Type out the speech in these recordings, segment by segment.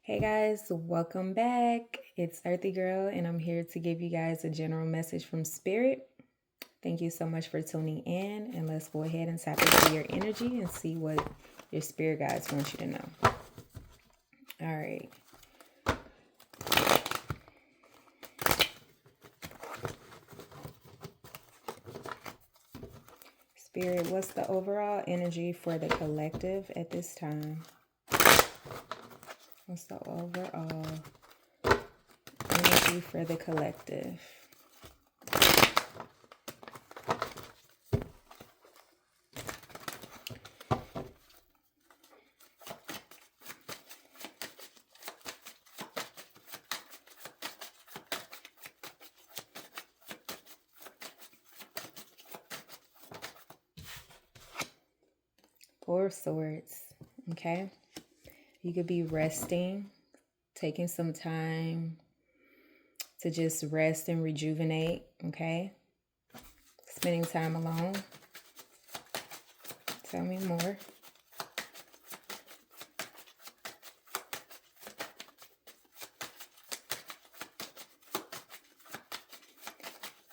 Hey guys, welcome back. It's Earthy Girl, and I'm here to give you guys a general message from Spirit. Thank you so much for tuning in, and let's go ahead and tap into your energy and see what your spirit guides want you to know. All right. Spirit, what's the overall energy for the collective at this time? What's the overall energy for the collective? Four of Swords, okay? You could be resting, taking some time to just rest and rejuvenate, okay? Spending time alone. Tell me more.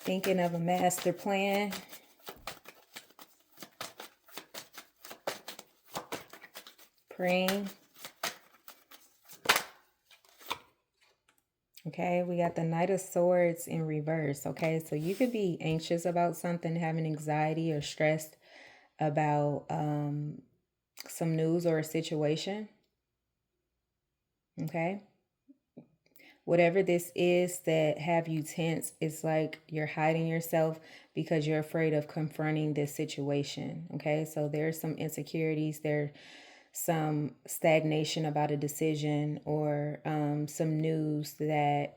Thinking of a master plan. Praying. Okay, we got the Knight of Swords in reverse. Okay, so you could be anxious about something, having anxiety or stressed about some news or a situation. Okay, whatever this is that have you tense, it's like you're hiding yourself because you're afraid of confronting this situation. Okay, so there's some insecurities there, some stagnation about a decision, or some news that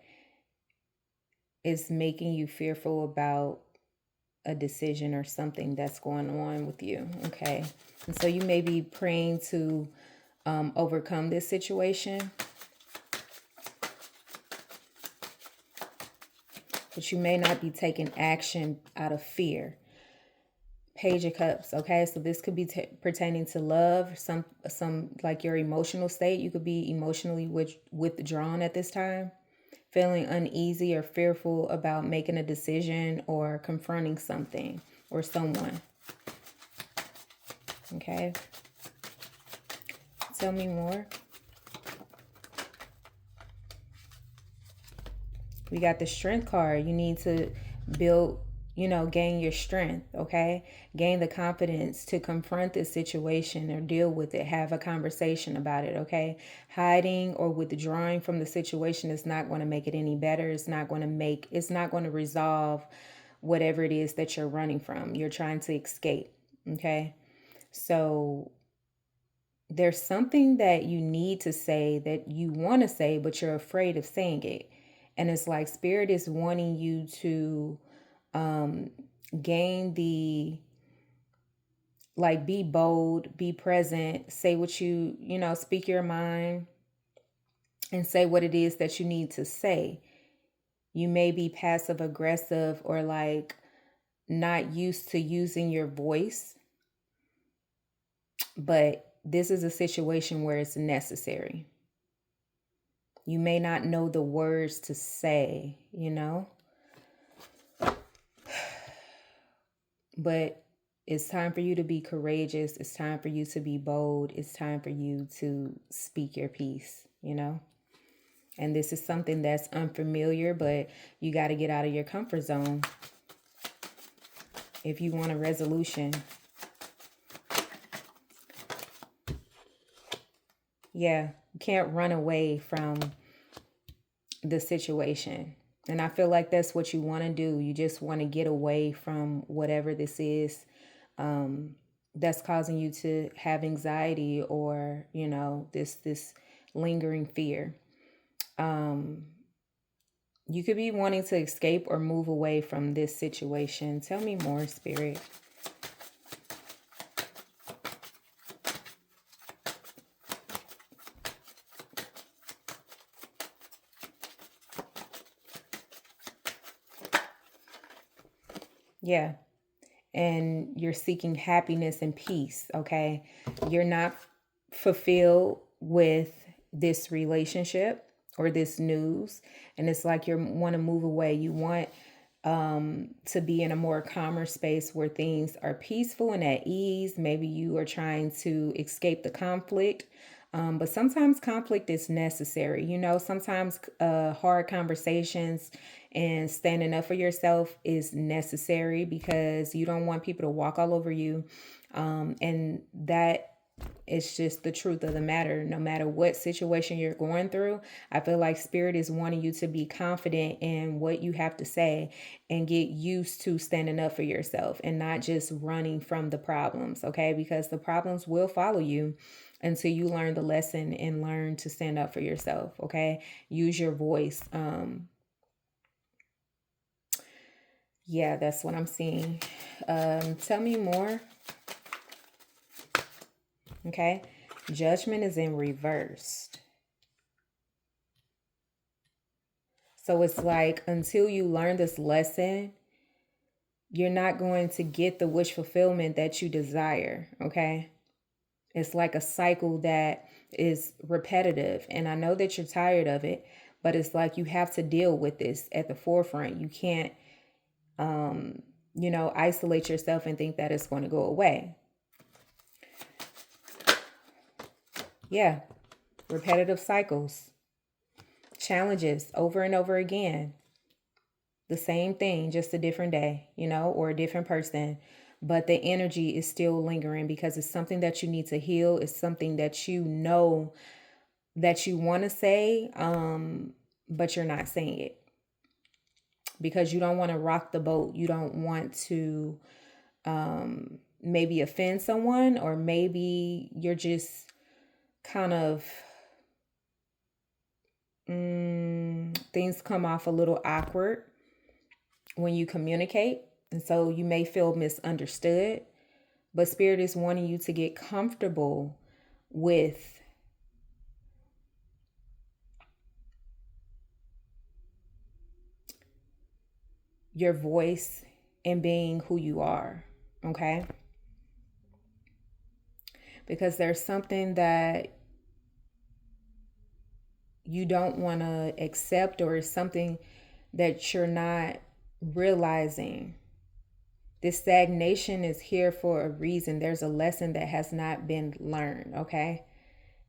is making you fearful about a decision or something that's going on with you. Okay, and so you may be praying to overcome this situation, but you may not be taking action out of fear. Page of Cups. Okay, so this could be pertaining to love, some like your emotional state. You could be emotionally withdrawn at this time, feeling uneasy or fearful about making a decision or confronting something or someone. Okay, tell me more. We got the Strength card. You need to build, gain your strength, okay? Gain the confidence to confront this situation or deal with it. Have a conversation about it, okay? Hiding or withdrawing from the situation is not going to make it any better. It's not going to resolve whatever it is that you're running from. You're trying to escape, okay? So there's something that you need to say that you want to say, but you're afraid of saying it. And it's like Spirit is wanting you to gain be bold, be present, say what speak your mind and say what it is that you need to say. You may be passive aggressive or like not used to using your voice, but this is a situation where it's necessary. You may not know the words to say, but it's time for you to be courageous. It's time for you to be bold. It's time for you to speak your piece, And this is something that's unfamiliar, but you got to get out of your comfort zone if you want a resolution. Yeah, you can't run away from the situation. And I feel like that's what you want to do. You just want to get away from whatever this is that's causing you to have anxiety or, this lingering fear. You could be wanting to escape or move away from this situation. Tell me more, Spirit. Yeah. And you're seeking happiness and peace, okay? You're not fulfilled with this relationship or this news, and it's like you want to move away. You want to be in a more calmer space where things are peaceful and at ease. Maybe you are trying to escape the conflict. But sometimes conflict is necessary. Sometimes hard conversations and standing up for yourself is necessary because you don't want people to walk all over you. And that is just the truth of the matter. No matter what situation you're going through, I feel like Spirit is wanting you to be confident in what you have to say and get used to standing up for yourself and not just running from the problems, okay? Because the problems will follow you until you learn the lesson and learn to stand up for yourself, okay? Use your voice. Yeah, that's what I'm seeing. Tell me more. Okay. Judgment is in reversed. So it's like until you learn this lesson, you're not going to get the wish fulfillment that you desire. Okay. It's like a cycle that is repetitive. And I know that you're tired of it, but it's like you have to deal with this at the forefront. You can't, isolate yourself and think that it's going to go away. Yeah. Repetitive cycles. Challenges over and over again. The same thing, just a different day, or a different person. But the energy is still lingering because it's something that you need to heal. It's something that you know that you want to say, but you're not saying it. Because you don't want to rock the boat. You don't want to maybe offend someone, or maybe you're just kind of things come off a little awkward when you communicate. And so you may feel misunderstood, but Spirit is wanting you to get comfortable with your voice and being who you are. Okay. Because there's something that you don't want to accept, or something that you're not realizing. This stagnation is here for a reason. There's a lesson that has not been learned, okay?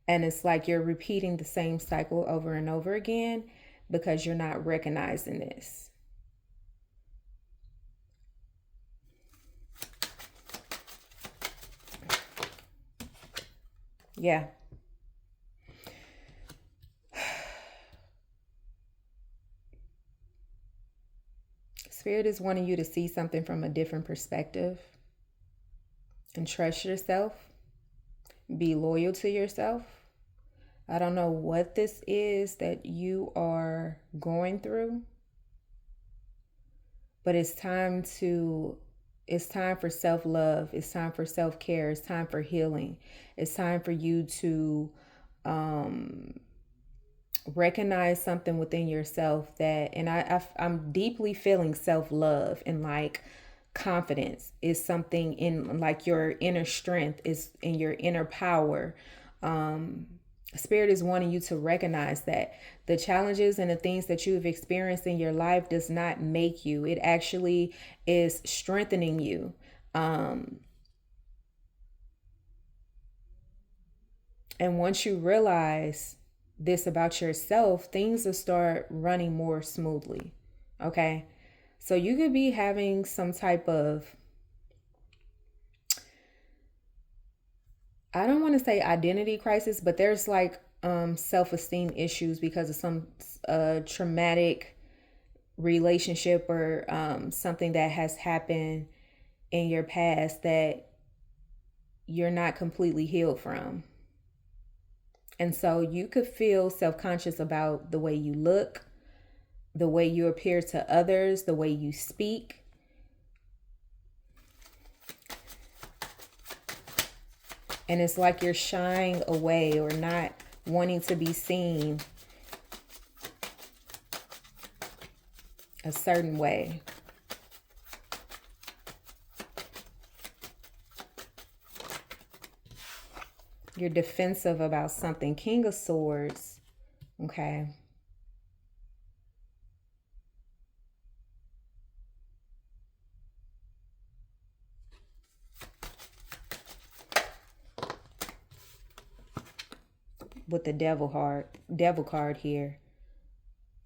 And it's like you're repeating the same cycle over and over again because you're not recognizing this. Yeah. Spirit is wanting you to see something from a different perspective and trust yourself. Be loyal to yourself. I don't know what this is that you are going through, but it's time for self-love. It's time for self-care. It's time for healing. It's time for you to recognize something within yourself and I'm deeply feeling self-love, and like confidence is something in like your inner strength is in your inner power. Spirit is wanting you to recognize that the challenges and the things that you've experienced in your life does not make you. It actually is strengthening you. And once you realize this about yourself, things will start running more smoothly. Okay. So you could be having some type of, I don't want to say identity crisis, but there's like self-esteem issues because of some traumatic relationship or something that has happened in your past that you're not completely healed from. And so you could feel self-conscious about the way you look, the way you appear to others, the way you speak. And it's like you're shying away or not wanting to be seen a certain way. You're defensive about something. King of Swords. Okay. With the devil card here.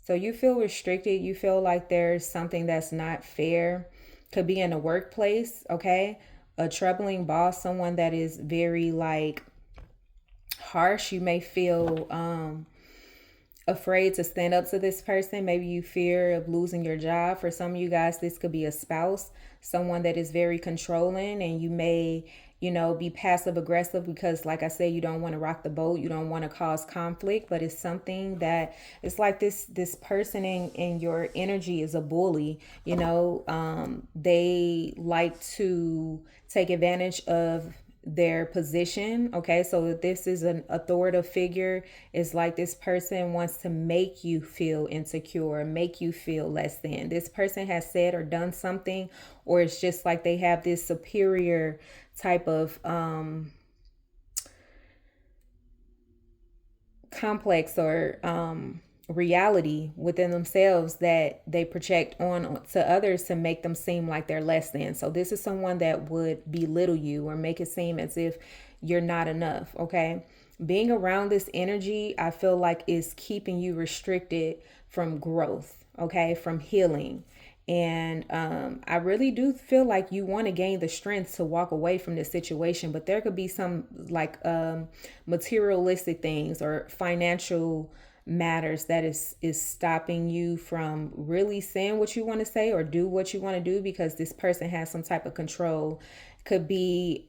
So you feel restricted. You feel like there's something that's not fair. Could be in a workplace, okay? A troubling boss, someone that is very like harsh. You may feel afraid to stand up to this person. Maybe you fear of losing your job. For some of you guys, this could be a spouse, someone that is very controlling, and you may, be passive aggressive because, like I said, you don't want to rock the boat. You don't want to cause conflict, but it's something that it's like this person in your energy is a bully. They like to take advantage of their position. Okay, so if this is an authoritative figure, it's like this person wants to make you feel insecure, make you feel less than. This person has said or done something, or it's just like they have this superior type of complex or reality within themselves that they project on to others to make them seem like they're less than. So this is someone that would belittle you or make it seem as if you're not enough. Okay, being around this energy, I feel like, is keeping you restricted from growth, okay, from healing. And I really do feel like you want to gain the strength to walk away from this situation, but there could be some like materialistic things or financial matters that is stopping you from really saying what you want to say or do what you want to do, because this person has some type of control. Could be,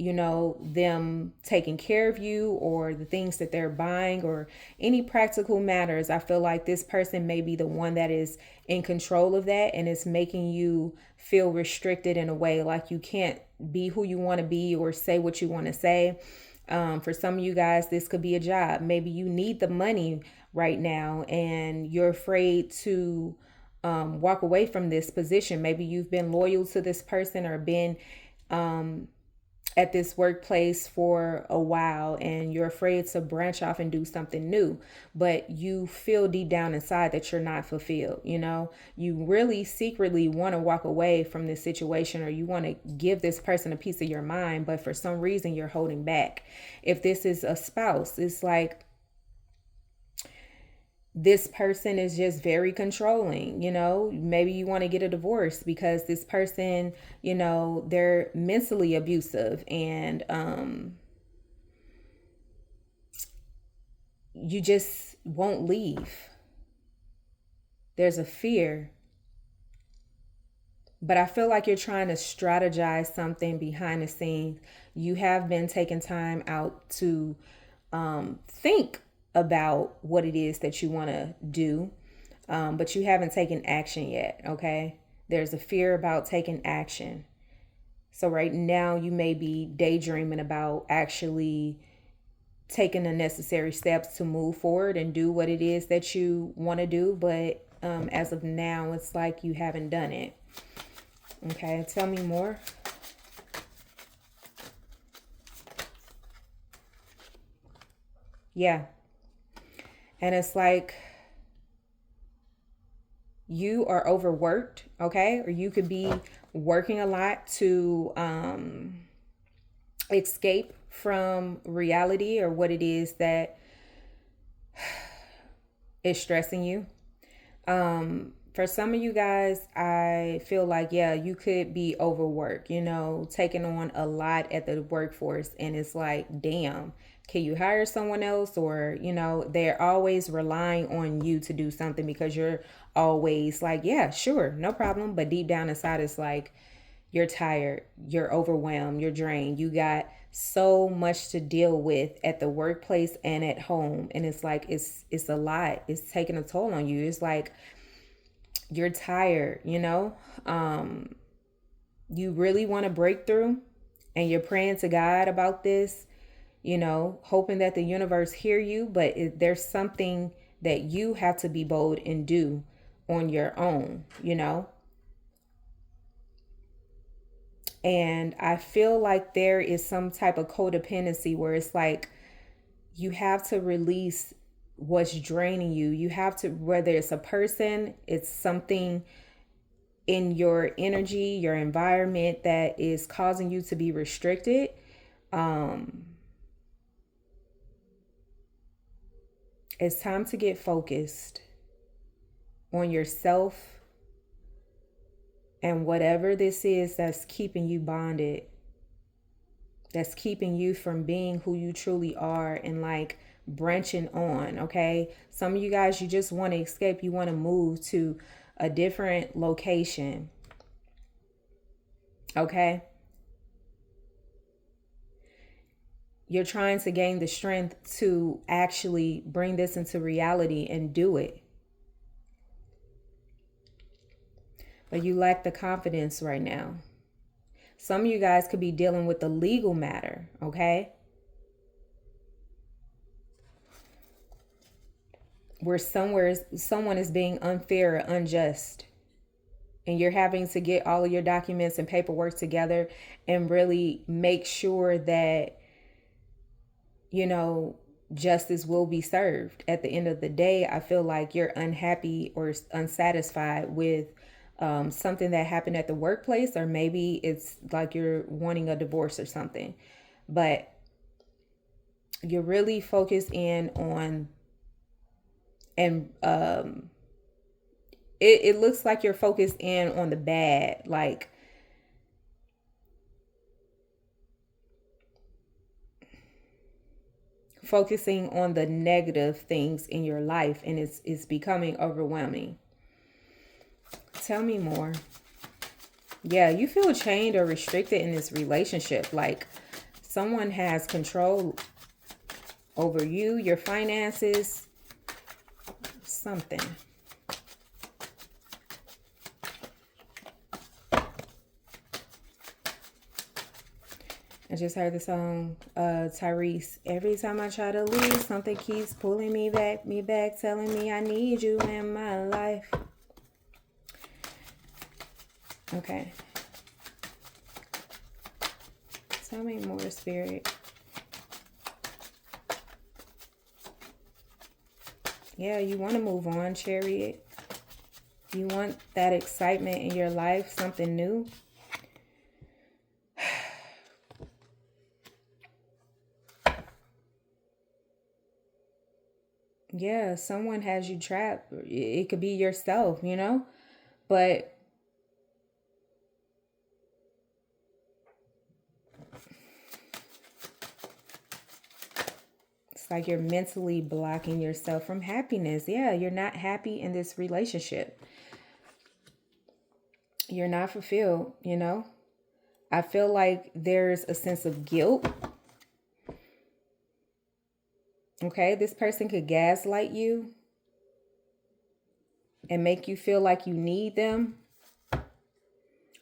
them taking care of you or the things that they're buying or any practical matters. I feel like this person may be the one that is in control of that, and it's making you feel restricted in a way like you can't be who you want to be or say what you want to say. For some of you guys, this could be a job. Maybe you need the money right now and you're afraid to walk away from this position. Maybe you've been loyal to this person or been at this workplace for a while and you're afraid to branch off and do something new, but you feel deep down inside that you're not fulfilled. You really secretly want to walk away from this situation, or you want to give this person a piece of your mind, but for some reason you're holding back. If this is a spouse, it's like this person is just very controlling. Maybe you want to get a divorce because this person, they're mentally abusive, and you just won't leave. There's a fear, but I feel like you're trying to strategize something behind the scenes. You have been taking time out to think about what it is that you want to do, but you haven't taken action yet. Okay, there's a fear about taking action. So right now you may be daydreaming about actually taking the necessary steps to move forward and do what it is that you want to do, but as of now it's like you haven't done it. Okay, tell me more. Yeah. And it's like you are overworked, okay? Or you could be working a lot to escape from reality or what it is that is stressing you. For some of you guys, I feel like, yeah, you could be overworked, taking on a lot at the workforce. And it's like, damn, can you hire someone else? Or, they're always relying on you to do something because you're always like, yeah, sure, no problem. But deep down inside, it's like, you're tired, you're overwhelmed, you're drained. You got so much to deal with at the workplace and at home. And it's like, it's a lot. It's taking a toll on you. It's like, you're tired, you really want to break through and you're praying to God about this, hoping that the universe hear you, but there's something that you have to be bold and do on your own, And I feel like there is some type of codependency where it's like You have to release what's draining you. You have to, whether it's a person, it's something in your energy, your environment that is causing you to be restricted. Um, it's time to get focused on yourself and whatever this is that's keeping you bonded, that's keeping you from being who you truly are and like branching on. Okay. Some of you guys, you just want to escape. You want to move to a different location. Okay. You're trying to gain the strength to actually bring this into reality and do it. But you lack the confidence right now. Some of you guys could be dealing with a legal matter, okay? Where someone is being unfair or unjust. And you're having to get all of your documents and paperwork together and really make sure that, you know, justice will be served. At the end of the day, I feel like you're unhappy or unsatisfied with something that happened at the workplace, or maybe it's like you're wanting a divorce or something. But you're really focused in on, and it looks like you're focused in on the bad, like focusing on the negative things in your life, and it's becoming overwhelming. Tell me more. Yeah, you feel chained or restricted in this relationship. Like someone has control over you, your finances, something. I just heard the song Tyrese. Every time I try to leave, something keeps pulling me back, telling me I need you in my life. Okay. Tell me more, Spirit. Yeah, you want to move on, Chariot. You want that excitement in your life, something new. Yeah, someone has you trapped. It could be yourself, you know? But it's like you're mentally blocking yourself from happiness. Yeah, you're not happy in this relationship. You're not fulfilled, you know? I feel like there's a sense of guilt. Okay, this person could gaslight you and make you feel like you need them.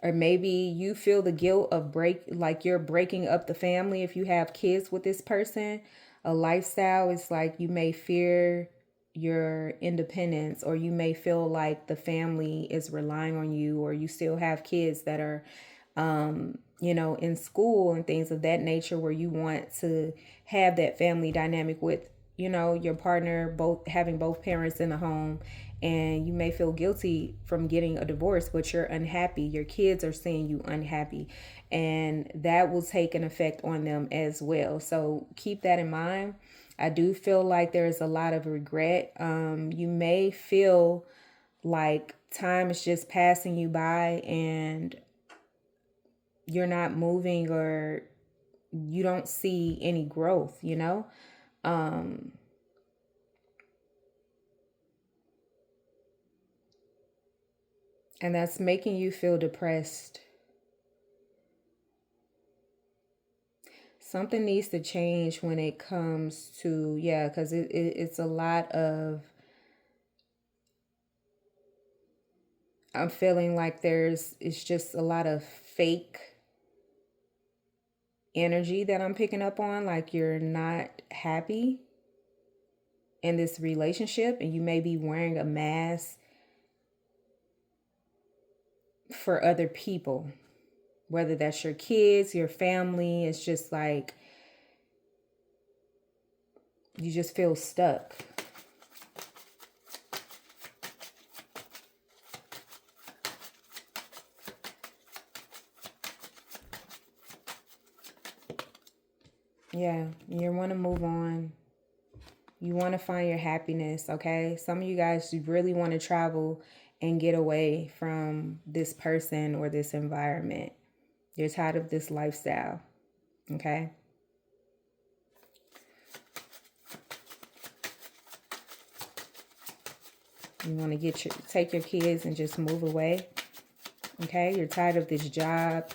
Or maybe you feel the guilt of like you're breaking up the family if you have kids with this person. A lifestyle is like you may fear your independence, or you may feel like the family is relying on you, or you still have kids that are you know, in school and things of that nature, where you want to have that family dynamic with, you know, your partner, both having both parents in the home. And you may feel guilty from getting a divorce, but you're unhappy. Your kids are seeing you unhappy, and that will take an effect on them as well. So keep that in mind. I do feel like there's a lot of regret. You may feel like time is just passing you by and you're not moving, or you don't see any growth, you know? And that's making you feel depressed. Something needs to change when it comes to, yeah, because it's a lot of, I'm feeling like it's just a lot of fake energy that I'm picking up on. Like you're not happy in this relationship, and you may be wearing a mask for other people, whether that's your kids, your family. It's just like You just feel stuck. Yeah, you want to move on. You want to find your happiness, okay? Some of you guys really want to travel and get away from this person or this environment. You're tired of this lifestyle, okay? You want to take your kids and just move away, okay? You're tired of this job.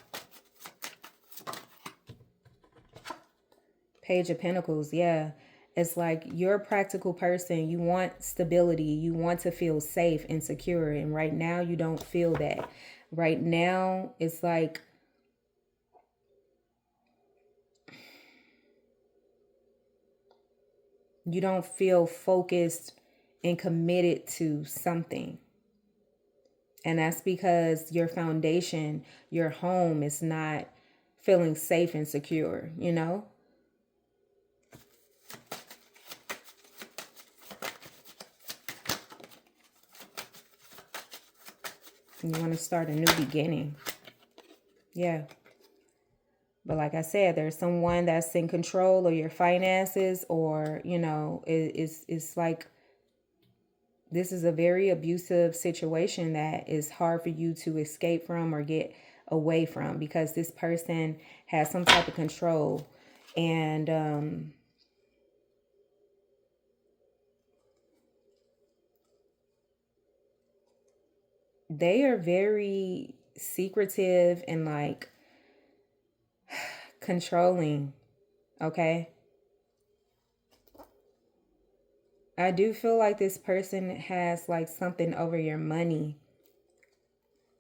Page of Pentacles, yeah. It's like you're a practical person. You want stability. You want to feel safe and secure. And right now, you don't feel that. Right now, it's like you don't feel focused and committed to something. And that's because your foundation, your home is not feeling safe and secure, you know? You want to start a new beginning. Yeah. But like I said, there's someone that's in control of your finances, or, you know, it's like this is a very abusive situation that is hard for you to escape from or get away from, because this person has some type of control. And they are very secretive and like controlling, okay? I do feel like this person has like something over your money,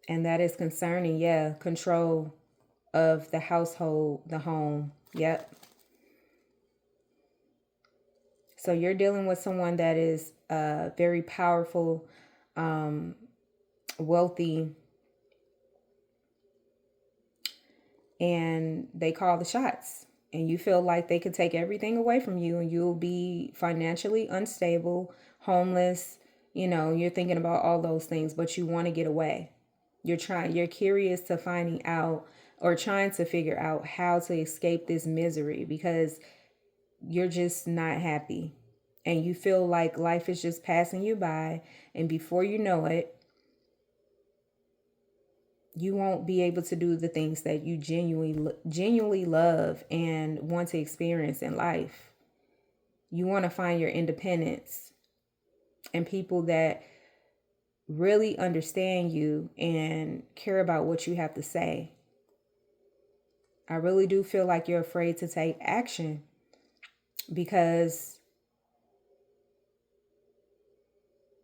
and that is concerning. Yeah, control of the household, the home. Yep. So you're dealing with someone that is very powerful, wealthy, and they call the shots. And you feel like they could take everything away from you, and you'll be financially unstable, homeless. You know, you're thinking about all those things, but you want to get away. You're curious to finding out, or trying to figure out how to escape this misery, because you're just not happy. And you feel like life is just passing you by, and before you know it, you won't be able to do the things that you genuinely love and want to experience in life. You want to find your independence and people that really understand you and care about what you have to say. I really do feel like you're afraid to take action because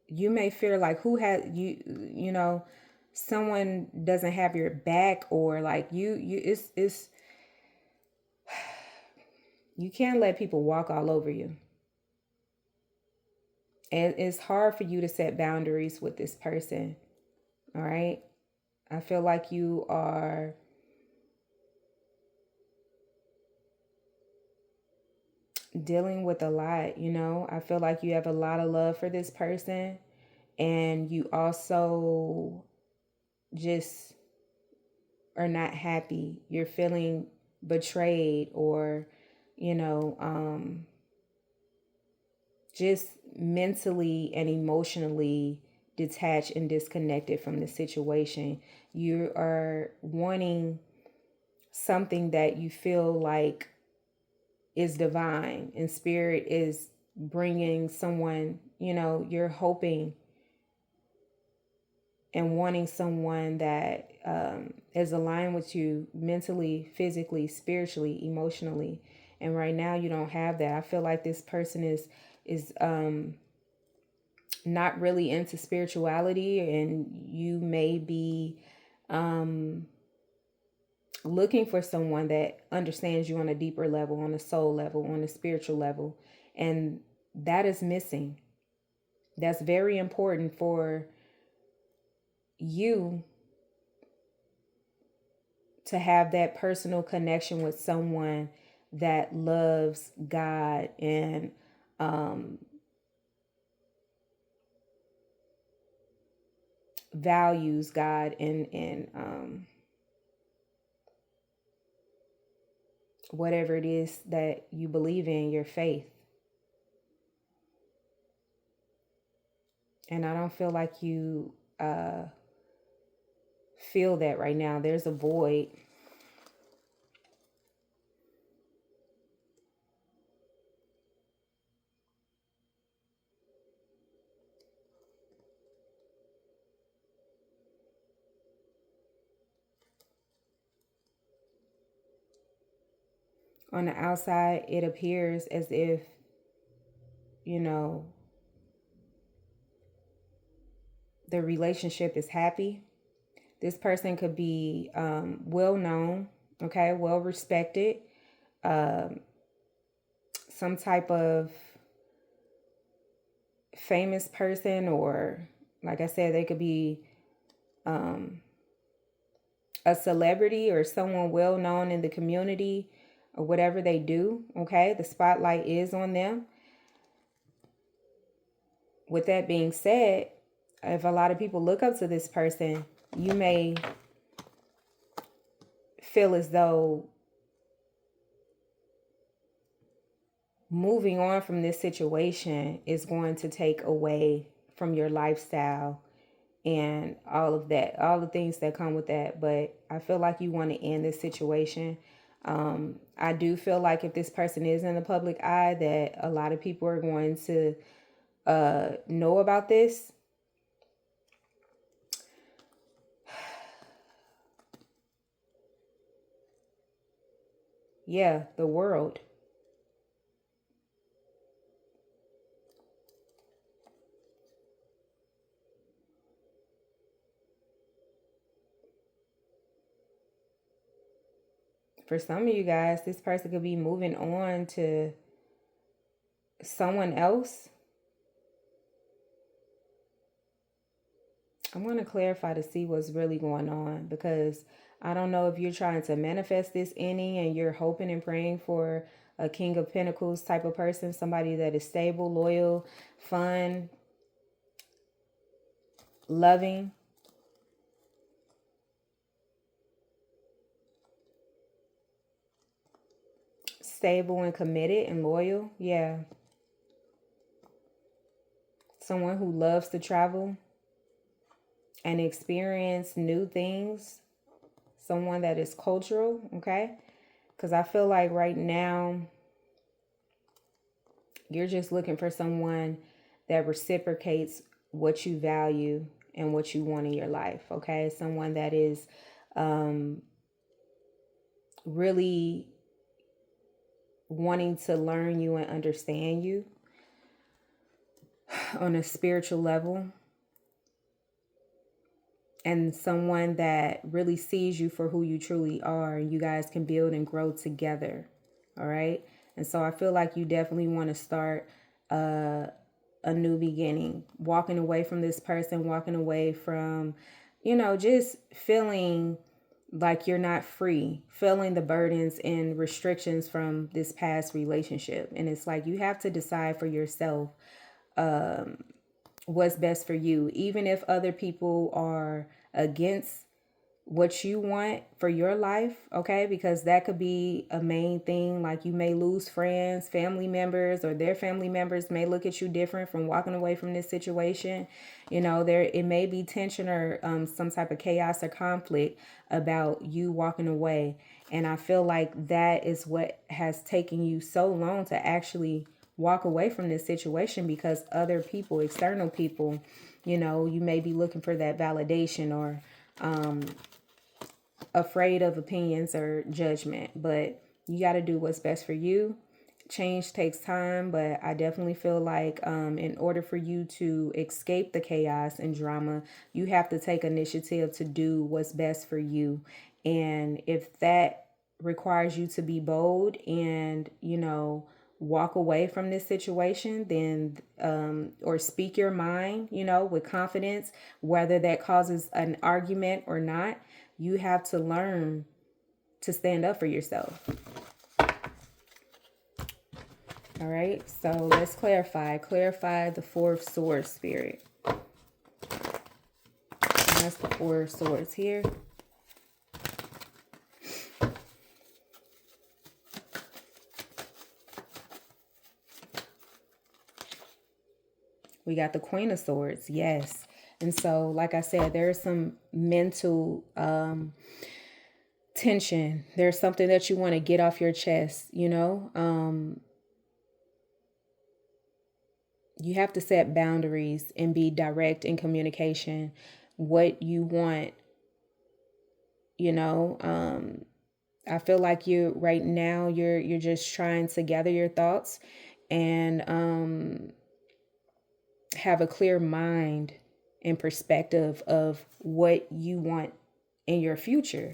you may fear like who has you know, someone doesn't have your back, or like it's you can't let people walk all over you. And it's hard for you to set boundaries with this person. All right. I feel like you are dealing with a lot, you know. I feel like you have a lot of love for this person, and you also just are not happy. You're feeling betrayed, or, you know, just mentally and emotionally detached and disconnected from the situation. You are wanting something that you feel like is divine, and spirit is bringing someone, you know, you're hoping and wanting someone that is aligned with you mentally, physically, spiritually, emotionally. And right now you don't have that. I feel like this person is not really into spirituality, and you may be looking for someone that understands you on a deeper level, on a soul level, on a spiritual level. And that is missing. That's very important for you to have that personal connection with someone that loves God and values God and whatever it is that you believe in, your faith. And I don't feel like you feel that right now. There's a void. On the outside, it appears as if, you know, the relationship is happy. This person could be well known, okay, well respected, some type of famous person, or like I said, they could be a celebrity or someone well known in the community or whatever they do, okay? The spotlight is on them. With that being said, if a lot of people look up to this person, you may feel as though moving on from this situation is going to take away from your lifestyle and all of that, all the things that come with that. But I feel like you want to end this situation. I do feel like if this person is in the public eye, that a lot of people are going to know about this. Yeah, the world. For some of you guys, this person could be moving on to someone else. I'm going to clarify to see what's really going on, because I don't know if you're trying to manifest this ending and you're hoping and praying for a King of Pentacles type of person, somebody that is stable, loyal, fun, loving. Stable and committed and loyal. Yeah. Someone who loves to travel and experience new things. Someone that is cultural, okay? Because I feel like right now you're just looking for someone that reciprocates what you value and what you want in your life, okay? Someone that is really wanting to learn you and understand you on a spiritual level, and someone that really sees you for who you truly are. You guys can build and grow together, all right? And so I feel like you definitely want to start a new beginning, walking away from this person, walking away from, just feeling like you're not free, feeling the burdens and restrictions from this past relationship. And it's like you have to decide for yourself what's best for you, even if other people are against what you want for your life, okay? Because that could be a main thing. Like you may lose friends, family members, or their family members may look at you different from walking away from this situation. It may be tension or some type of chaos or conflict about you walking away. And I feel like that is what has taken you so long to actually walk away from this situation, because other people, external people, you may be looking for that validation or afraid of opinions or judgment. But you got to do what's best for you. Change takes time, but I definitely feel like in order for you to escape the chaos and drama, you have to take initiative to do what's best for you. And if that requires you to be bold and, walk away from this situation, then or speak your mind, with confidence, whether that causes an argument or not, you have to learn to stand up for yourself. All right, so let's clarify. Clarify the Four of Swords, Spirit. And that's the Four of Swords here. We got the Queen of Swords, yes. And so, like I said, there's some mental tension. There's something that you want to get off your chest, you know? You have to set boundaries and be direct in communication. What you want, you know? I feel like you right now you're just trying to gather your thoughts and have a clear mind and perspective of what you want in your future.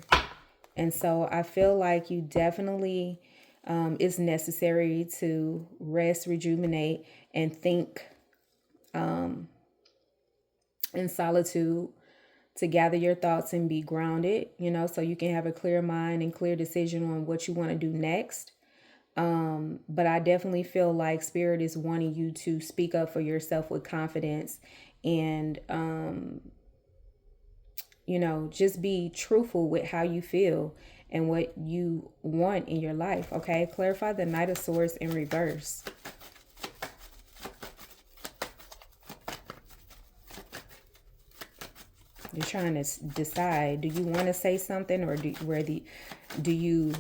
And so I feel like you definitely it's necessary to rest, rejuvenate, and think in solitude to gather your thoughts and be grounded, you know, so you can have a clear mind and clear decision on what you want to do next. But I definitely feel like Spirit is wanting you to speak up for yourself with confidence and, you know, just be truthful with how you feel and what you want in your life. Okay. Clarify the Knight of Swords in reverse. You're trying to decide, do you want to say something or do you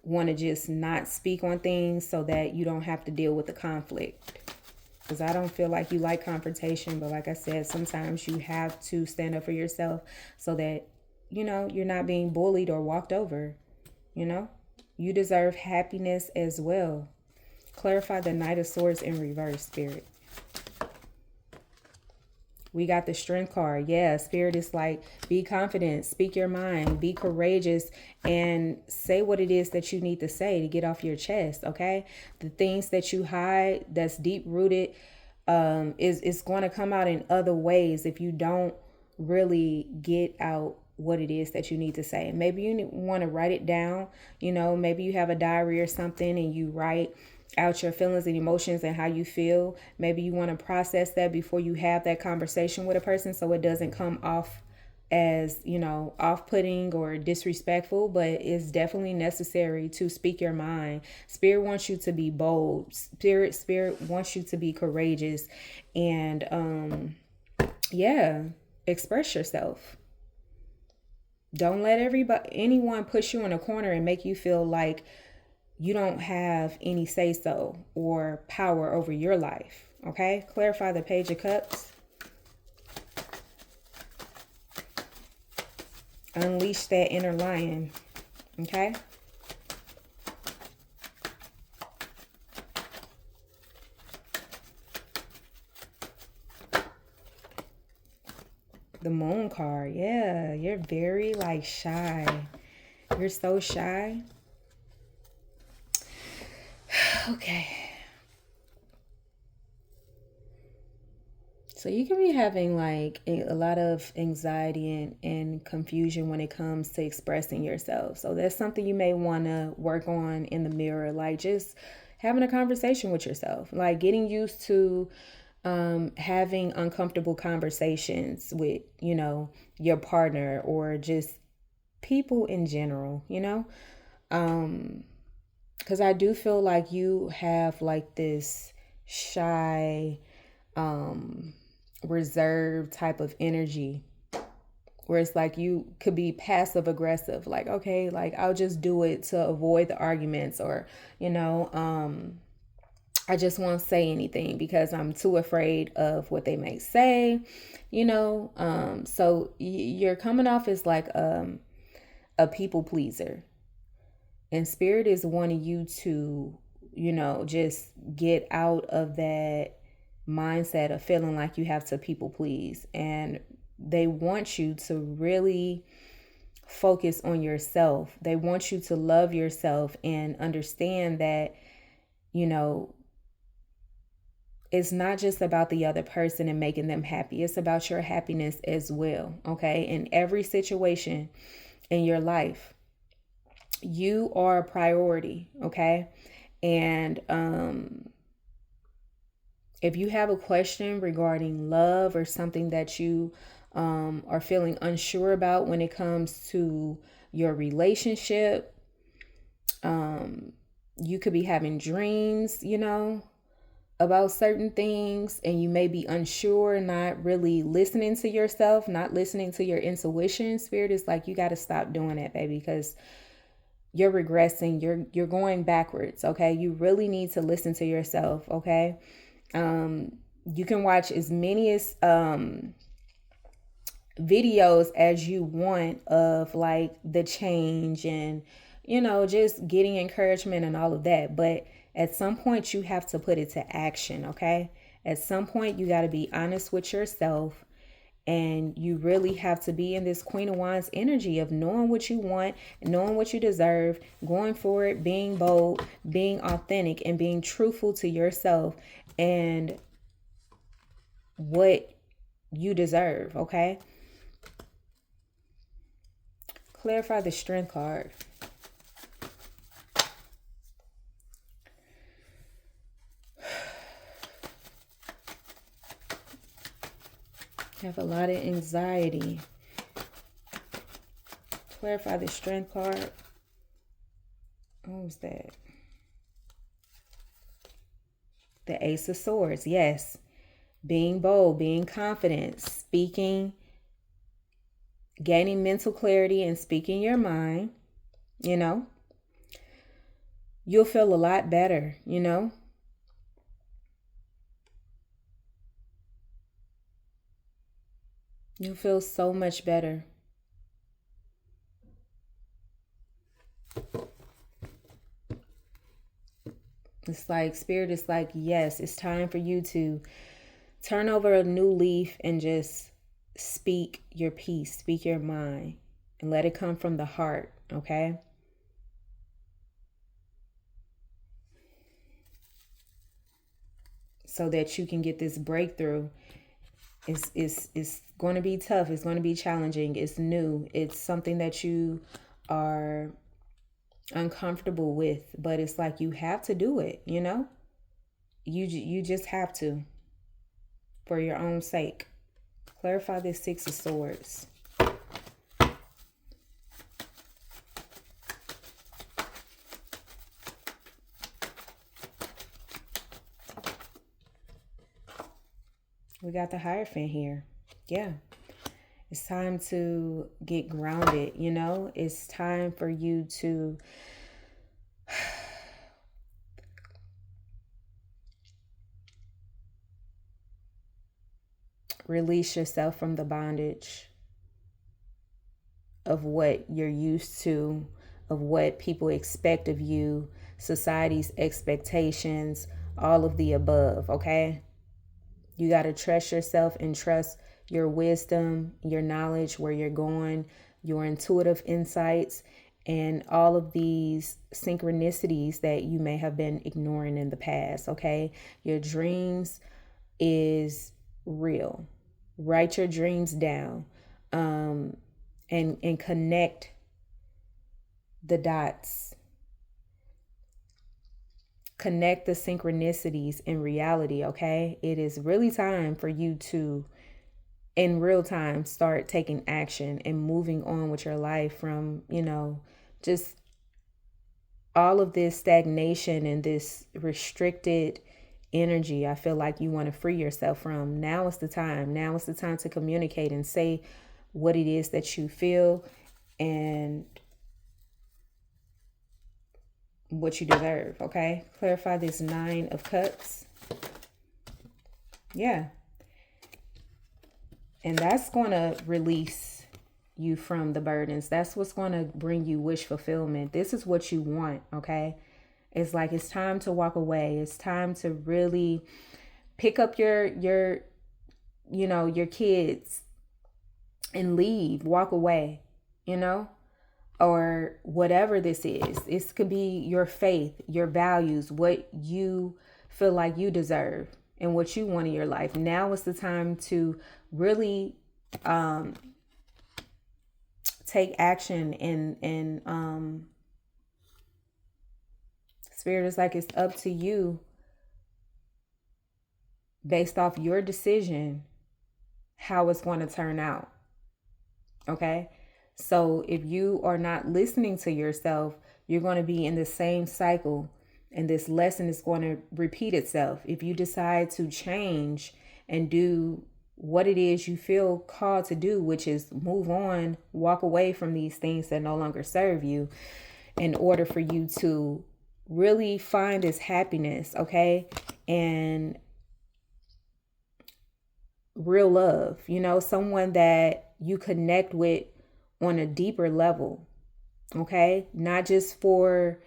want to just not speak on things so that you don't have to deal with the conflict? Because I don't feel like you like confrontation, but like I said, sometimes you have to stand up for yourself so that, you know, you're not being bullied or walked over. You know, you deserve happiness as well. Clarify the Knight of Swords in reverse, Spirit. We got the Strength card. Yeah, Spirit is like, be confident, speak your mind, be courageous, and say what it is that you need to say to get off your chest, okay? The things that you hide that's deep-rooted is going to come out in other ways if you don't really get out what it is that you need to say. Maybe you want to write it down, you know, maybe you have a diary or something and you write out your feelings and emotions and how you feel. Maybe you want to process that before you have that conversation with a person so it doesn't come off as, you know, off-putting or disrespectful, but it's definitely necessary to speak your mind. Spirit wants you to be bold. Spirit wants you to be courageous and yeah, express yourself. Don't let anyone push you in a corner and make you feel like you don't have any say-so or power over your life. Okay? Clarify the Page of Cups. Unleash that inner lion. Okay? The Moon card. Yeah, you're very like shy. You're so shy. Okay. So you can be having like a lot of anxiety and confusion when it comes to expressing yourself. So that's something you may want to work on in the mirror, like just having a conversation with yourself, like getting used to having uncomfortable conversations with, you know, your partner or just people in general, you know? Because I do feel like you have like this shy, reserved type of energy where it's like you could be passive aggressive, like, okay, like I'll just do it to avoid the arguments, or, you know, I just won't say anything because I'm too afraid of what they may say, you know. So you're coming off as like a people pleaser. And Spirit is wanting you to, you know, just get out of that mindset of feeling like you have to people please. And they want you to really focus on yourself. They want you to love yourself and understand that, you know, it's not just about the other person and making them happy. It's about your happiness as well. Okay. In every situation in your life, you are a priority. Okay. And if you have a question regarding love or something that you are feeling unsure about when it comes to your relationship, you could be having dreams, about certain things, and you may be unsure, not really listening to yourself, not listening to your intuition. Spirit is like, you got to stop doing that, baby, because you're regressing, you're going backwards. Okay, you really need to listen to yourself. Okay, you can watch as many as videos as you want of like the change and just getting encouragement and all of that, but at some point you have to put it to action. Okay, at some point you got to be honest with yourself, and you really have to be in this Queen of Wands energy of knowing what you want, knowing what you deserve, going for it, being bold, being authentic, and being truthful to yourself and what you deserve. Okay, clarify the Strength card. Have a lot of anxiety. Clarify the Strength card. What was that? The Ace of Swords. Yes. Being bold, being confident, speaking, gaining mental clarity and speaking your mind. You'll feel a lot better, You'll feel so much better. It's like Spirit is like, yes, it's time for you to turn over a new leaf and just speak your peace, speak your mind, and let it come from the heart. Okay. So that you can get this breakthrough. It's going to be tough. It's going to be challenging. It's new. It's something that you are uncomfortable with, but it's like you have to do it. You just have to, for your own sake. Clarify this Six of Swords. We got the Hierophant here. Yeah. It's time to get grounded, It's time for you to release yourself from the bondage of what you're used to, of what people expect of you, society's expectations, all of the above, okay? You got to trust yourself and trust your wisdom, your knowledge, where you're going, your intuitive insights, and all of these synchronicities that you may have been ignoring in the past, okay? Your dreams is real. Write your dreams down, and connect the dots. Connect the synchronicities in reality, okay? It is really time for you to, in real time, start taking action and moving on with your life from, just all of this stagnation and this restricted energy. I feel like you want to free yourself from. Now is the time. Now is the time to communicate and say what it is that you feel and what you deserve, okay? Clarify this Nine of Cups. Yeah. And that's going to release you from the burdens. That's what's going to bring you wish fulfillment. This is what you want, okay? It's like it's time to walk away. It's time to really pick up your kids and leave, walk away, or whatever this is. This could be your faith, your values, what you feel like you deserve and what you want in your life. Now is the time to really take action and Spirit is like, it's up to you based off your decision how it's going to turn out. Okay. So if you are not listening to yourself, you're going to be in the same cycle, and this lesson is going to repeat itself. If you decide to change and do what it is you feel called to do, which is move on, walk away from these things that no longer serve you, in order for you to really find this happiness, okay? And real love, someone that you connect with on a deeper level, okay? Not just for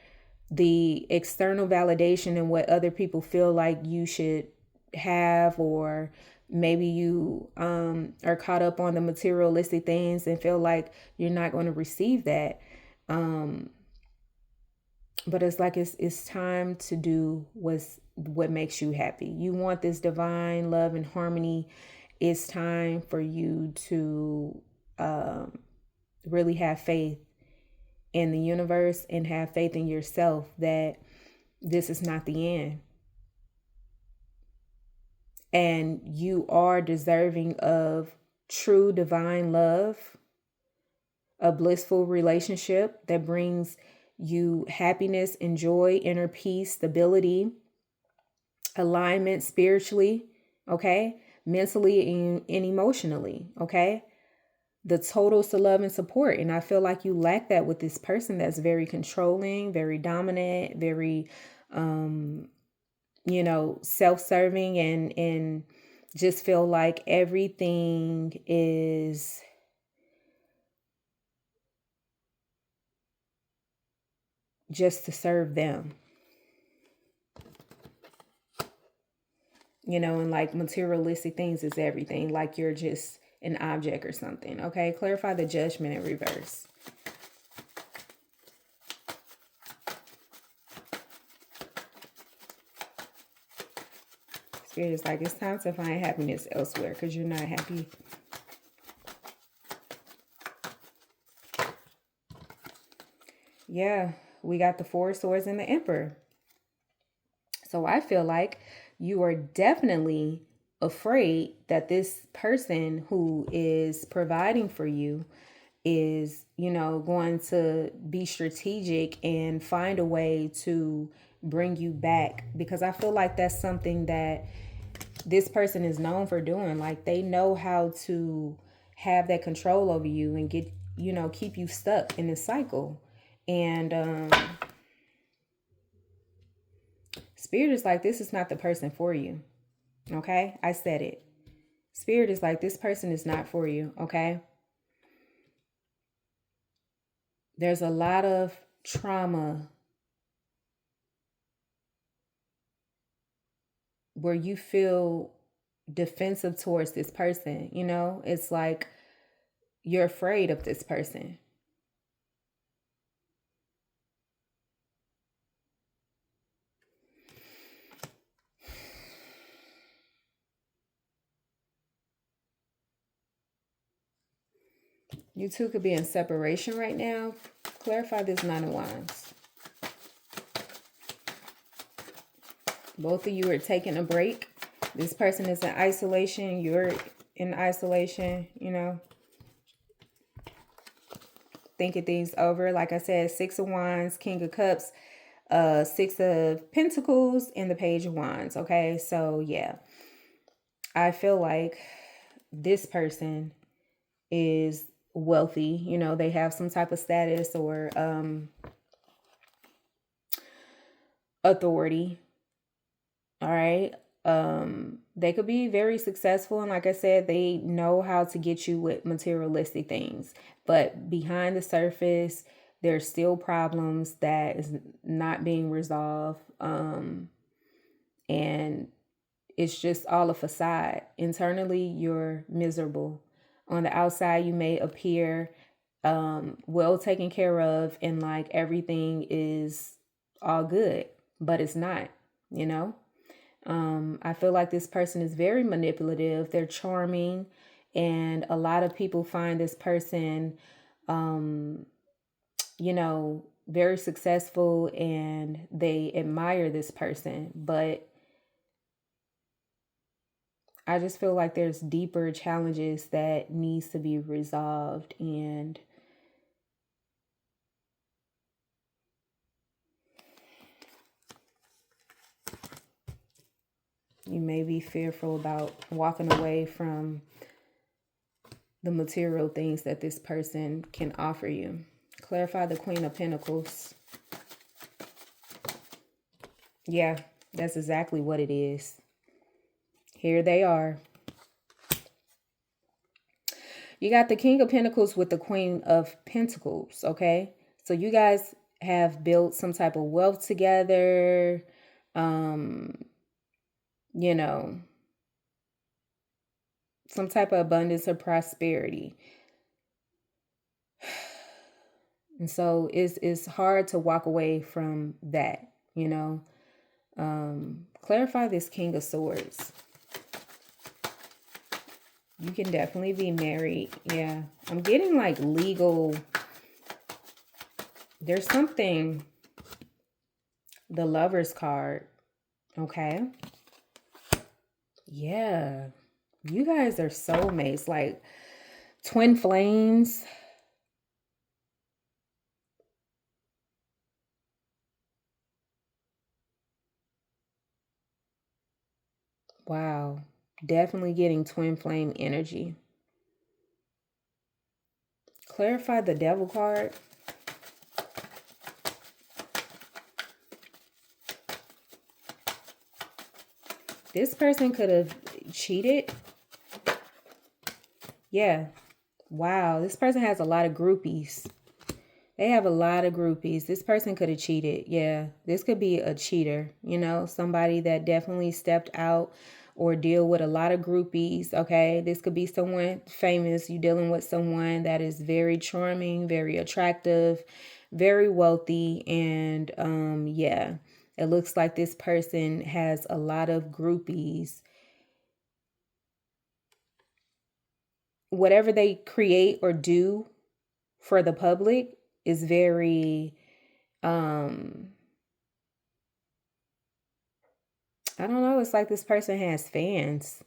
the external validation and what other people feel like you should have, or maybe you are caught up on the materialistic things and feel like you're not going to receive that. But it's like it's time to do what makes you happy. You want this divine love and harmony. It's time for you to really have faith in the universe and have faith in yourself that this is not the end. And you are deserving of true divine love, a blissful relationship that brings you happiness and joy, inner peace, stability, alignment spiritually, okay, mentally and emotionally, okay, the totals to love and support. And I feel like you lack that with this person that's very controlling, very dominant, very self-serving, and just feel like everything is just to serve them. And like materialistic things is everything, like you're just an object or something. Okay, clarify the judgment in reverse. Spirit is like, it's time to find happiness elsewhere because you're not happy. Yeah, we got the Four of Swords and the Emperor. So I feel like you are definitely afraid that this person who is providing for you is, going to be strategic and find a way to bring you back. Because I feel like that's something that this person is known for doing. Like, they know how to have that control over you and get, keep you stuck in this cycle. And Spirit is like, this is not the person for you. Okay, I said it. Spirit is like, this person is not for you. Okay, there's a lot of trauma where you feel defensive towards this person. It's like you're afraid of this person. You two could be in separation right now. Clarify this Nine of Wands. Both of you are taking a break. This person is in isolation. You're in isolation, thinking things over. Like I said, Six of Wands, King of Cups, Six of Pentacles, and the Page of Wands. Okay, so yeah. I feel like this person is wealthy. They have some type of status or authority. All right. They could be very successful, and like I said, they know how to get you with materialistic things, but behind the surface there's still problems that is not being resolved, and it's just all a facade. Internally you're miserable. On the outside you may appear well taken care of and like everything is all good, but it's not. I feel like this person is very manipulative. They're charming, and a lot of people find this person, very successful and they admire this person, but I just feel like there's deeper challenges that needs to be resolved, and you may be fearful about walking away from the material things that this person can offer you. Clarify the Queen of Pentacles. Yeah, that's exactly what it is. Here they are. You got the King of Pentacles with the Queen of Pentacles, okay? So you guys have built some type of wealth together, you know, some type of abundance or prosperity. And so it's hard to walk away from that, you know. Clarify this King of Swords. You can definitely be married. Yeah. I'm getting like legal. There's something. The Lover's card. Okay. Yeah. You guys are soulmates. Like twin flames. Wow. Definitely getting twin flame energy. Clarify the Devil card. This person could have cheated. Yeah. Wow. This person has a lot of groupies. They have a lot of groupies. This person could have cheated. Yeah. This could be a cheater, you know, somebody that definitely stepped out or deal with a lot of groupies. Okay. This could be someone famous. You dealing with someone that is very charming, very attractive, very wealthy. And yeah, it looks like this person has a lot of groupies. Whatever they create or do for the public is very I don't know, it's like this person has fans.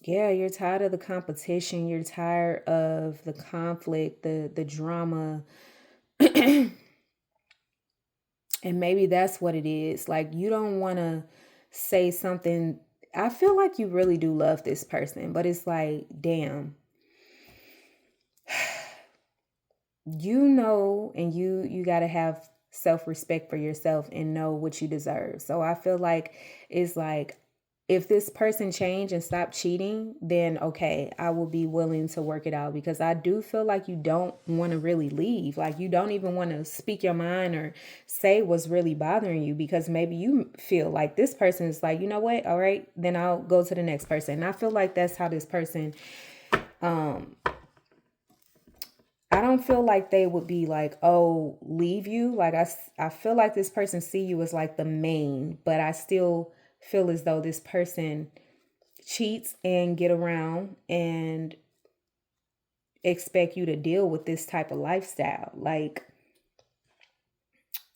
Yeah, you're tired of the competition, you're tired of the conflict, the drama. And maybe that's what it is. Like you don't want to say something. I feel like you really do love this person, but it's like, damn. You know, and you got to have self-respect for yourself and know what you deserve. So I feel like it's like if this person change and stop cheating, then okay, I will be willing to work it out, because I do feel like you don't want to really leave. Like you don't even want to speak your mind or say what's really bothering you, because maybe you feel like this person is like, you know what? All right, then I'll go to the next person. And I feel like that's how this person I don't feel like they would be like, oh, leave you. Like I feel like this person see you as like the main, but I still feel as though this person cheats and get around and expect you to deal with this type of lifestyle. Like,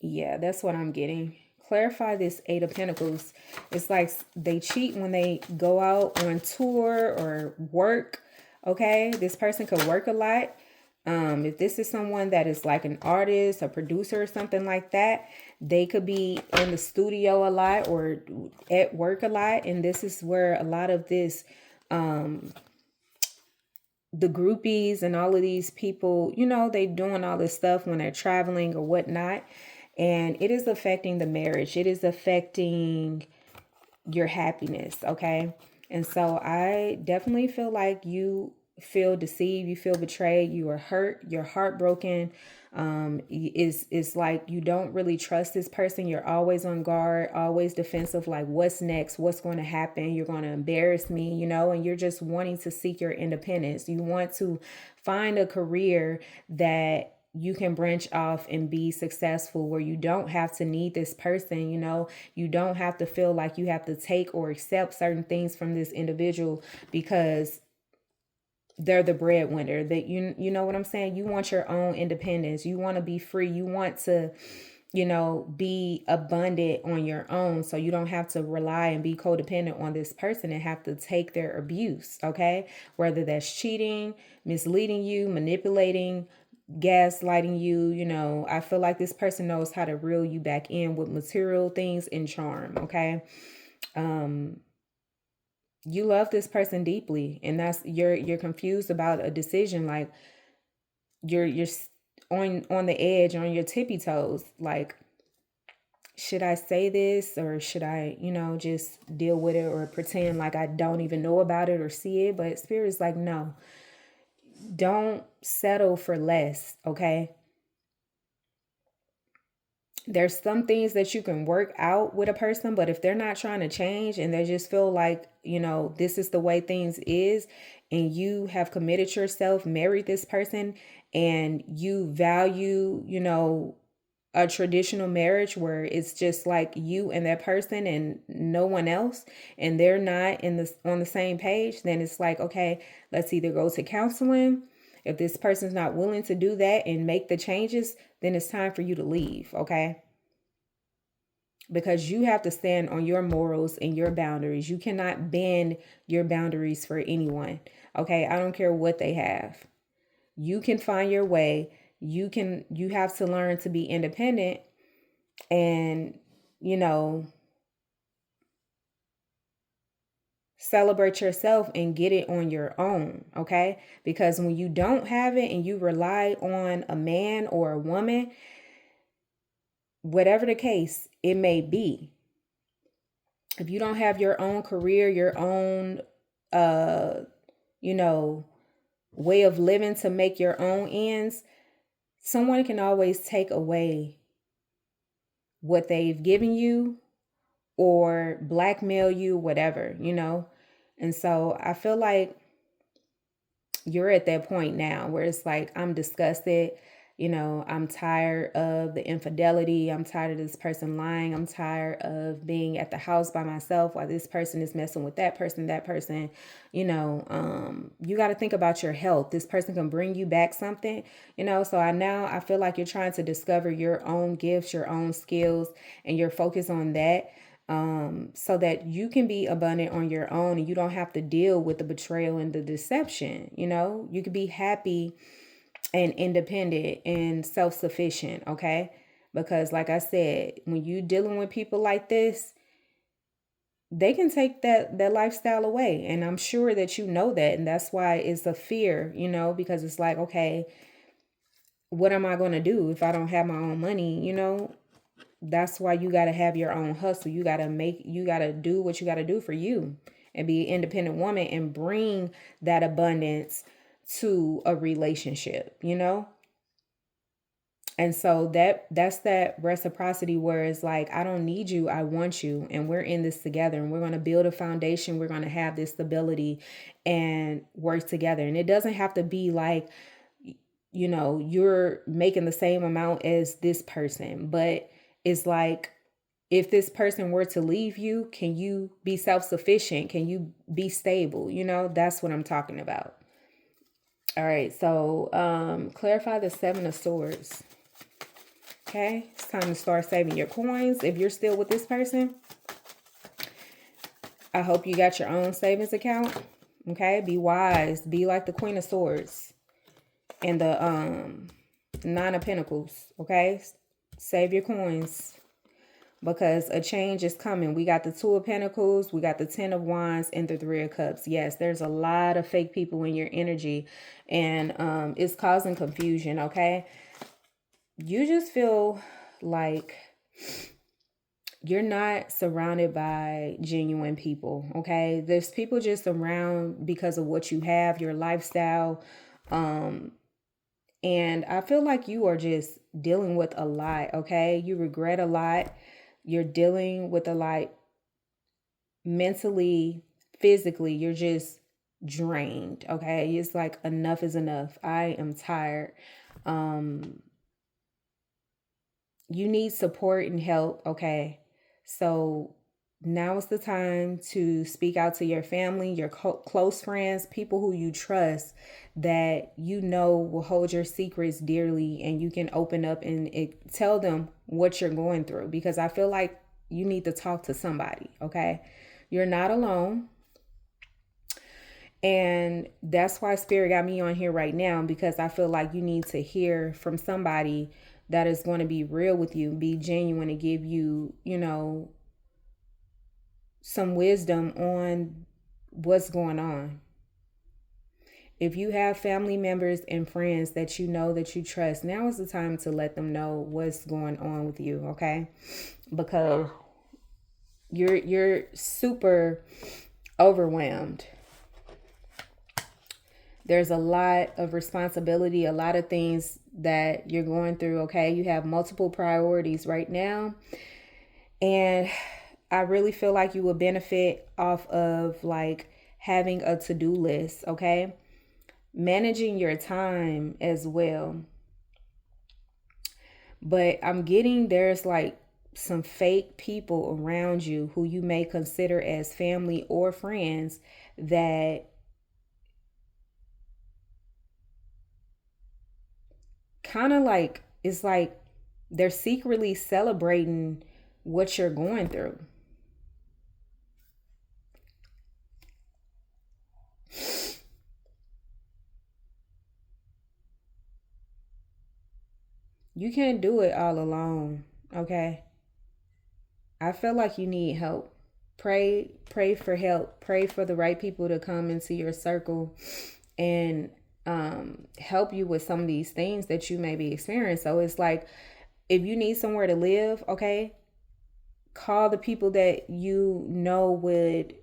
yeah, that's what I'm getting. Clarify this Eight of Pentacles. It's like they cheat when they go out on tour or work. Okay, this person could work a lot. If this is someone that is like an artist, a producer or something like that, they could be in the studio a lot or at work a lot. And this is where a lot of this, the groupies and all of these people, you know, they doing all this stuff when they're traveling or whatnot. And it is affecting the marriage. It is affecting your happiness. Okay. And so I definitely feel like you feel deceived, you feel betrayed, you are hurt, you're heartbroken. Is like you don't really trust this person. You're always on guard, always defensive, like what's next, what's going to happen, you're going to embarrass me, you know, and you're just wanting to seek your independence. You want to find a career that you can branch off and be successful, where you don't have to need this person, you know, you don't have to feel like you have to take or accept certain things from this individual, because they're the breadwinner. That you know what I'm saying? You want your own independence. You want to be free. You want to, be abundant on your own, so you don't have to rely and be codependent on this person and have to take their abuse, okay? Whether that's cheating, misleading you, manipulating, gaslighting you, I feel like this person knows how to reel you back in with material things and charm, okay? You love this person deeply, and that's you're confused about a decision. Like, you're on the edge, on your tippy toes, like, should I say this, or should I, just deal with it or pretend like I don't even know about it or see it? But Spirit's like, no, don't settle for less, okay? There's some things that you can work out with a person, but if they're not trying to change and they just feel like, this is the way things is, and you have committed yourself, married this person, and you value, a traditional marriage where it's just like you and that person and no one else, and they're not on the same page, then it's like, okay, let's either go to counseling. If this person's not willing to do that and make the changes, then it's time for you to leave, okay? Because you have to stand on your morals and your boundaries. You cannot bend your boundaries for anyone, okay? I don't care what they have. You can find your way. You have to learn to be independent and, celebrate yourself and get it on your own, okay? Because when you don't have it and you rely on a man or a woman, whatever the case it may be, if you don't have your own career, your own, you know, way of living to make your own ends, someone can always take away what they've given you or blackmail you, whatever. And so I feel like you're at that point now where it's like, I'm disgusted. I'm tired of the infidelity. I'm tired of this person lying. I'm tired of being at the house by myself while this person is messing with that person, you got to think about your health. This person can bring you back something, so I feel like you're trying to discover your own gifts, your own skills, and you're focused on that, so that you can be abundant on your own and you don't have to deal with the betrayal and the deception. You could be happy and independent and self-sufficient, okay? Because like I said, when you dealing with people like this, they can take that lifestyle away, and I'm sure that you know that, and that's why it's a fear, because it's like, okay, what am I going to do if I don't have my own money? That's why you got to have your own hustle. You got to do what you got to do for you and be an independent woman and bring that abundance to a relationship. And so that's that reciprocity where it's like, I don't need you, I want you, and we're in this together, and we're going to build a foundation. We're going to have this stability and work together. And it doesn't have to be like, you're making the same amount as this person, but it's like, if this person were to leave you, can you be self-sufficient? Can you be stable? That's what I'm talking about. All right, so clarify the Seven of Swords. Okay, it's time to start saving your coins. If you're still with this person, I hope you got your own savings account. Okay, be wise. Be like the Queen of Swords and the Nine of Pentacles. Okay, save your coins because a change is coming. We got the Two of Pentacles, we got the Ten of Wands, and the Three of Cups. Yes, there's a lot of fake people in your energy, and it's causing confusion. Okay, you just feel like you're not surrounded by genuine people, okay? There's people just around because of what you have, your lifestyle. And I feel like you are just dealing with a lot, okay? You regret a lot. You're dealing with a lot mentally, physically. You're just drained, okay? It's like enough is enough. I am tired. You need support and help, okay? So now is the time to speak out to your family, your close friends, people who you trust that you know will hold your secrets dearly, and you can open up and tell them what you're going through, because I feel like you need to talk to somebody, okay? You're not alone. And that's why Spirit got me on here right now, because I feel like you need to hear from somebody that is going to be real with you, be genuine, and give you, some wisdom on what's going on. If you have family members and friends that you know that you trust, now is the time to let them know what's going on with you, okay? Because you're super overwhelmed. There's a lot of responsibility, a lot of things that you're going through, okay? You have multiple priorities right now. And I really feel like you will benefit off of like having a to-do list, okay? Managing your time as well. But I'm getting there's like some fake people around you who you may consider as family or friends that kind of like, it's like they're secretly celebrating what you're going through. You can't do it all alone, okay? I feel like you need help. Pray for help. Pray for the right people to come into your circle and help you with some of these things that you may be experiencing. So it's like, if you need somewhere to live, okay, call the people that you know would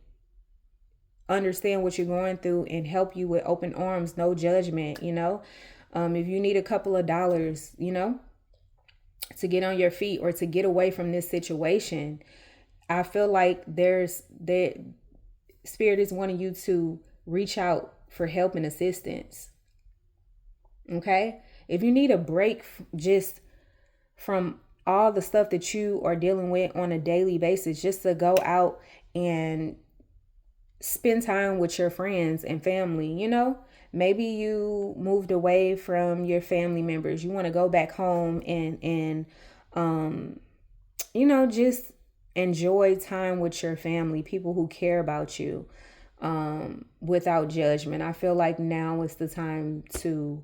understand what you're going through and help you with open arms, no judgment, if you need a couple of dollars, to get on your feet or to get away from this situation, I feel like that Spirit is wanting you to reach out for help and assistance. Okay? If you need a break just from all the stuff that you are dealing with on a daily basis, just to go out and spend time with your friends and family, maybe you moved away from your family members. You want to go back home and just enjoy time with your family, people who care about you, without judgment. I feel like now is the time to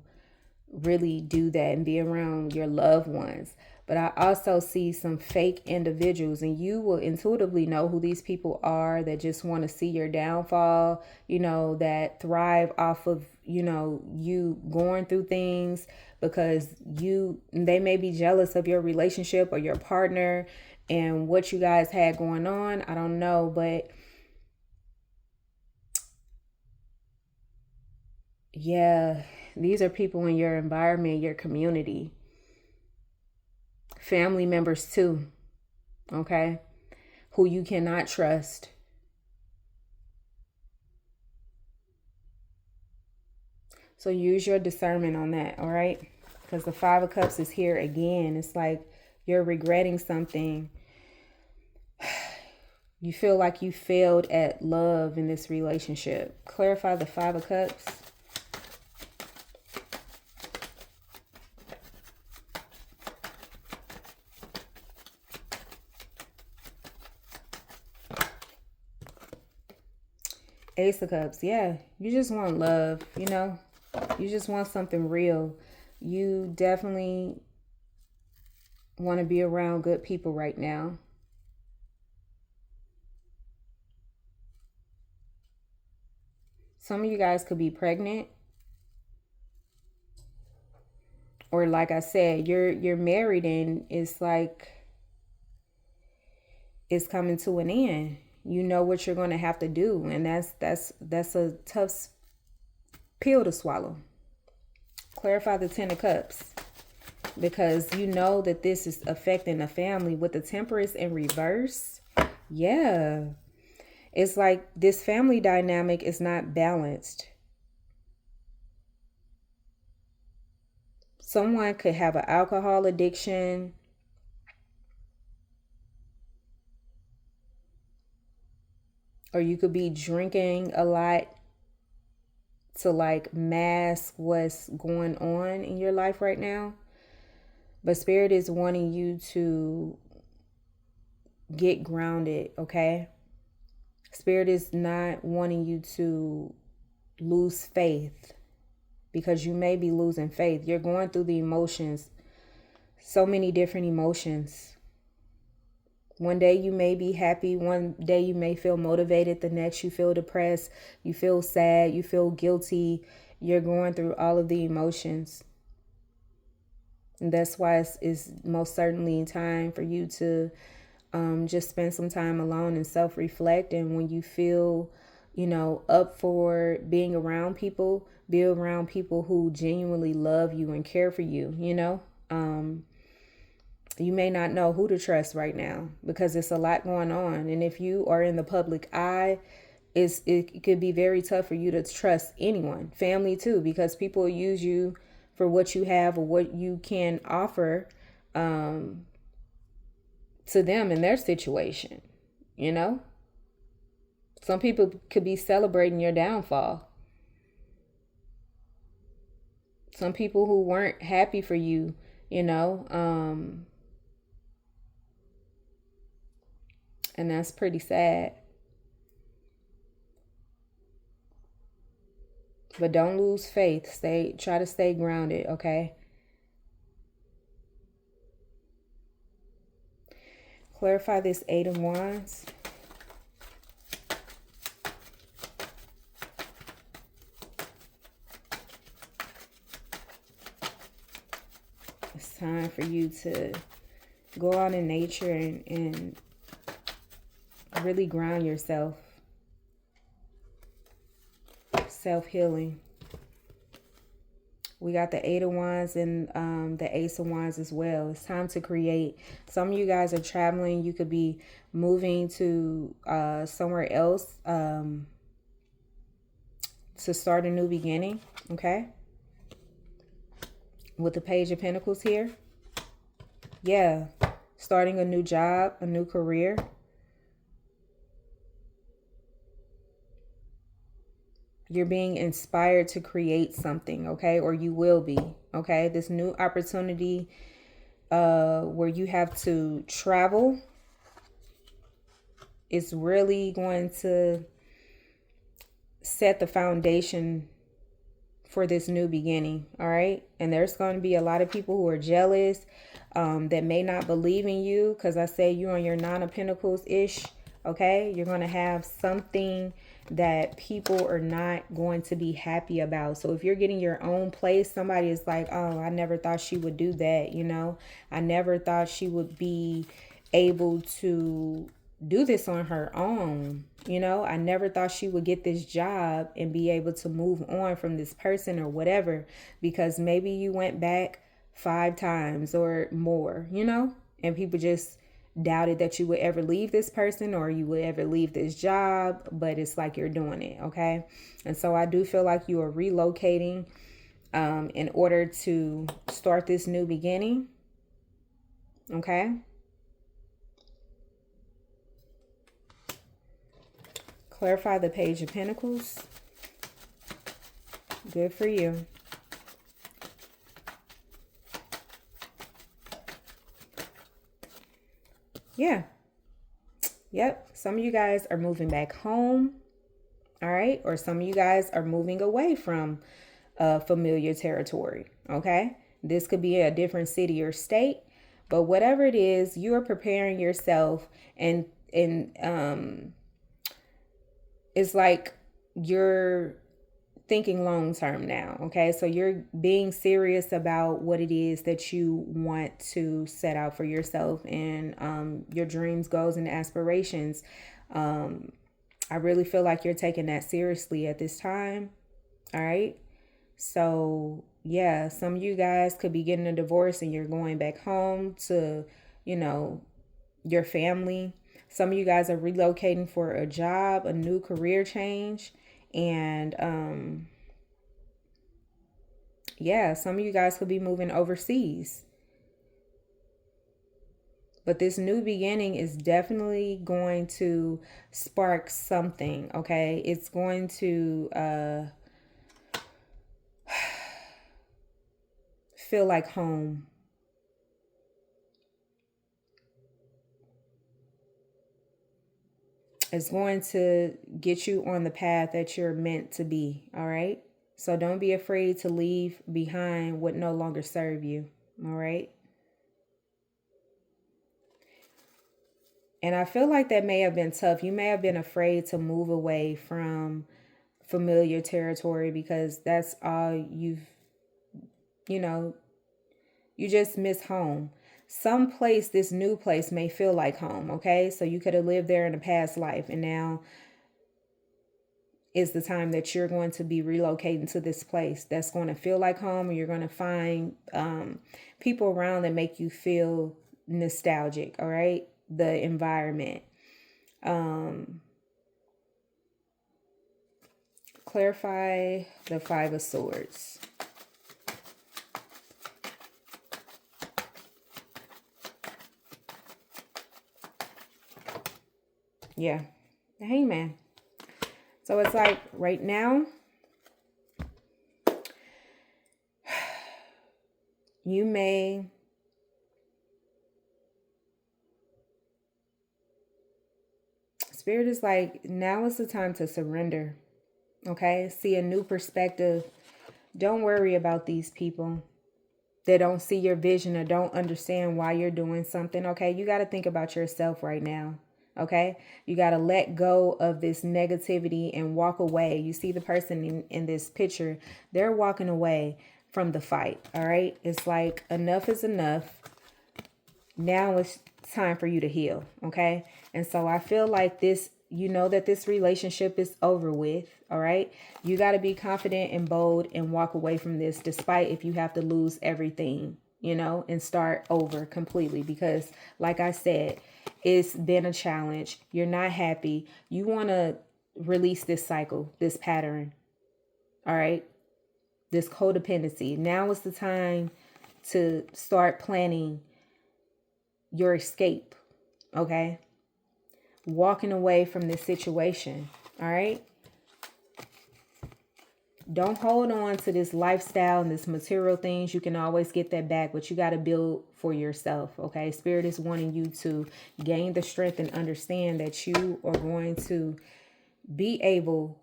really do that and be around your loved ones. But I also see some fake individuals, and you will intuitively know who these people are, that just want to see your downfall, that thrive off of, you going through things, because they may be jealous of your relationship or your partner and what you guys had going on. I don't know, but yeah, these are people in your environment, your community, family members too, okay, who you cannot trust. So use your discernment on that, all right? Because the Five of Cups is here again. It's like you're regretting something. You feel like you failed at love in this relationship. Clarify the Five of Cups. Ace of Cups. Yeah, you just want love, You just want something real. You definitely want to be around good people right now. Some of you guys could be pregnant. Or like I said, you're married and it's like it's coming to an end. You know what you're going to have to do, and that's a tough pill to swallow. Clarify the Ten of Cups, because you know that this is affecting the family with the Temperance in reverse. Yeah. It's like this family dynamic is not balanced. Someone could have an alcohol addiction. or you could be drinking a lot to like mask what's going on in your life right now. But Spirit is wanting you to get grounded, okay? Spirit is not wanting you to lose faith, because you may be losing faith. You're going through the emotions, so many different emotions. One day you may be happy, one day you may feel motivated, the next you feel depressed, you feel sad, you feel guilty. You're going through all of the emotions. And that's why it's most certainly time for you to just spend some time alone and self-reflect. And when you feel, up for being around people, be around people who genuinely love you and care for you, You may not know who to trust right now because it's a lot going on. And if you are in the public eye, it could be very tough for you to trust anyone, family too, because people use you for what you have or what you can offer to them in their situation. Some people could be celebrating your downfall. Some people who weren't happy for you, and that's pretty sad. But don't lose faith. Try to stay grounded, okay? Clarify this 8 of Wands. It's time for you to go out in nature and really ground yourself. Self-healing. We got the 8 of Wands and the Ace of Wands as well. It's time to create. Some of you guys are traveling. You could be moving to somewhere else to start a new beginning, okay? With the Page of Pentacles here. Yeah, starting a new job, a new career. You're being inspired to create something, okay? Or you will be, okay? This new opportunity where you have to travel is really going to set the foundation for this new beginning, all right? And there's going to be a lot of people who are jealous that may not believe in you, because I say you're on your 9 of Pentacles-ish, okay? You're going to have something that people are not going to be happy about. So if you're getting your own place, somebody is like, oh, I never thought she would do that, I never thought she would be able to do this on her own. I never thought she would get this job and be able to move on from this person or whatever, because maybe you went back 5 times or more, and people just doubted that you would ever leave this person or you would ever leave this job, but it's like you're doing it, okay? And so I do feel like you are relocating in order to start this new beginning, okay? Clarify the Page of Pentacles. Good for you. Yeah. Yep. Some of you guys are moving back home. All right. Or some of you guys are moving away from familiar territory. Okay. This could be a different city or state, but whatever it is, you are preparing yourself, and it's like you're thinking long term now, okay? So you're being serious about what it is that you want to set out for yourself and your dreams, goals, and aspirations. I really feel like you're taking that seriously at this time, all right? So yeah, some of you guys could be getting a divorce and you're going back home to, your family. Some of you guys are relocating for a job, a new career change. And yeah, some of you guys could be moving overseas. But this new beginning is definitely going to spark something, okay? It's going to feel like home. It's going to get you on the path that you're meant to be, all right? So don't be afraid to leave behind what no longer serve you, all right? And I feel like that may have been tough. You may have been afraid to move away from familiar territory because that's all you know, you just miss home. Some place, this new place may feel like home, okay? So you could have lived there in a past life, and now is the time that you're going to be relocating to this place that's going to feel like home, and you're going to find people around that make you feel nostalgic, all right? The environment. Clarify the Five of Swords. Yeah, the Hangman. So it's like right now, you may Spirit is like, now is the time to surrender. Okay, see a new perspective. Don't worry about these people that don't see your vision or don't understand why you're doing something. Okay, you got to think about yourself right now. Okay, you got to let go of this negativity and walk away. You see the person in this picture, they're walking away from the fight. All right, it's like enough is enough. Now it's time for you to heal. Okay, and so I feel like this, you know, that this relationship is over with. All right, you got to be confident and bold and walk away from this, despite if you have to lose everything, you know, and start over completely. Because like I said, it's been a challenge. You're not happy. You want to release this cycle, this pattern. All right, this codependency. Now is the time to start planning your escape. Okay, walking away from this situation. All right, don't hold on to this lifestyle and this material things. You can always get that back, but you got to build for yourself. Okay, Spirit is wanting you to gain the strength and understand that you are going to be able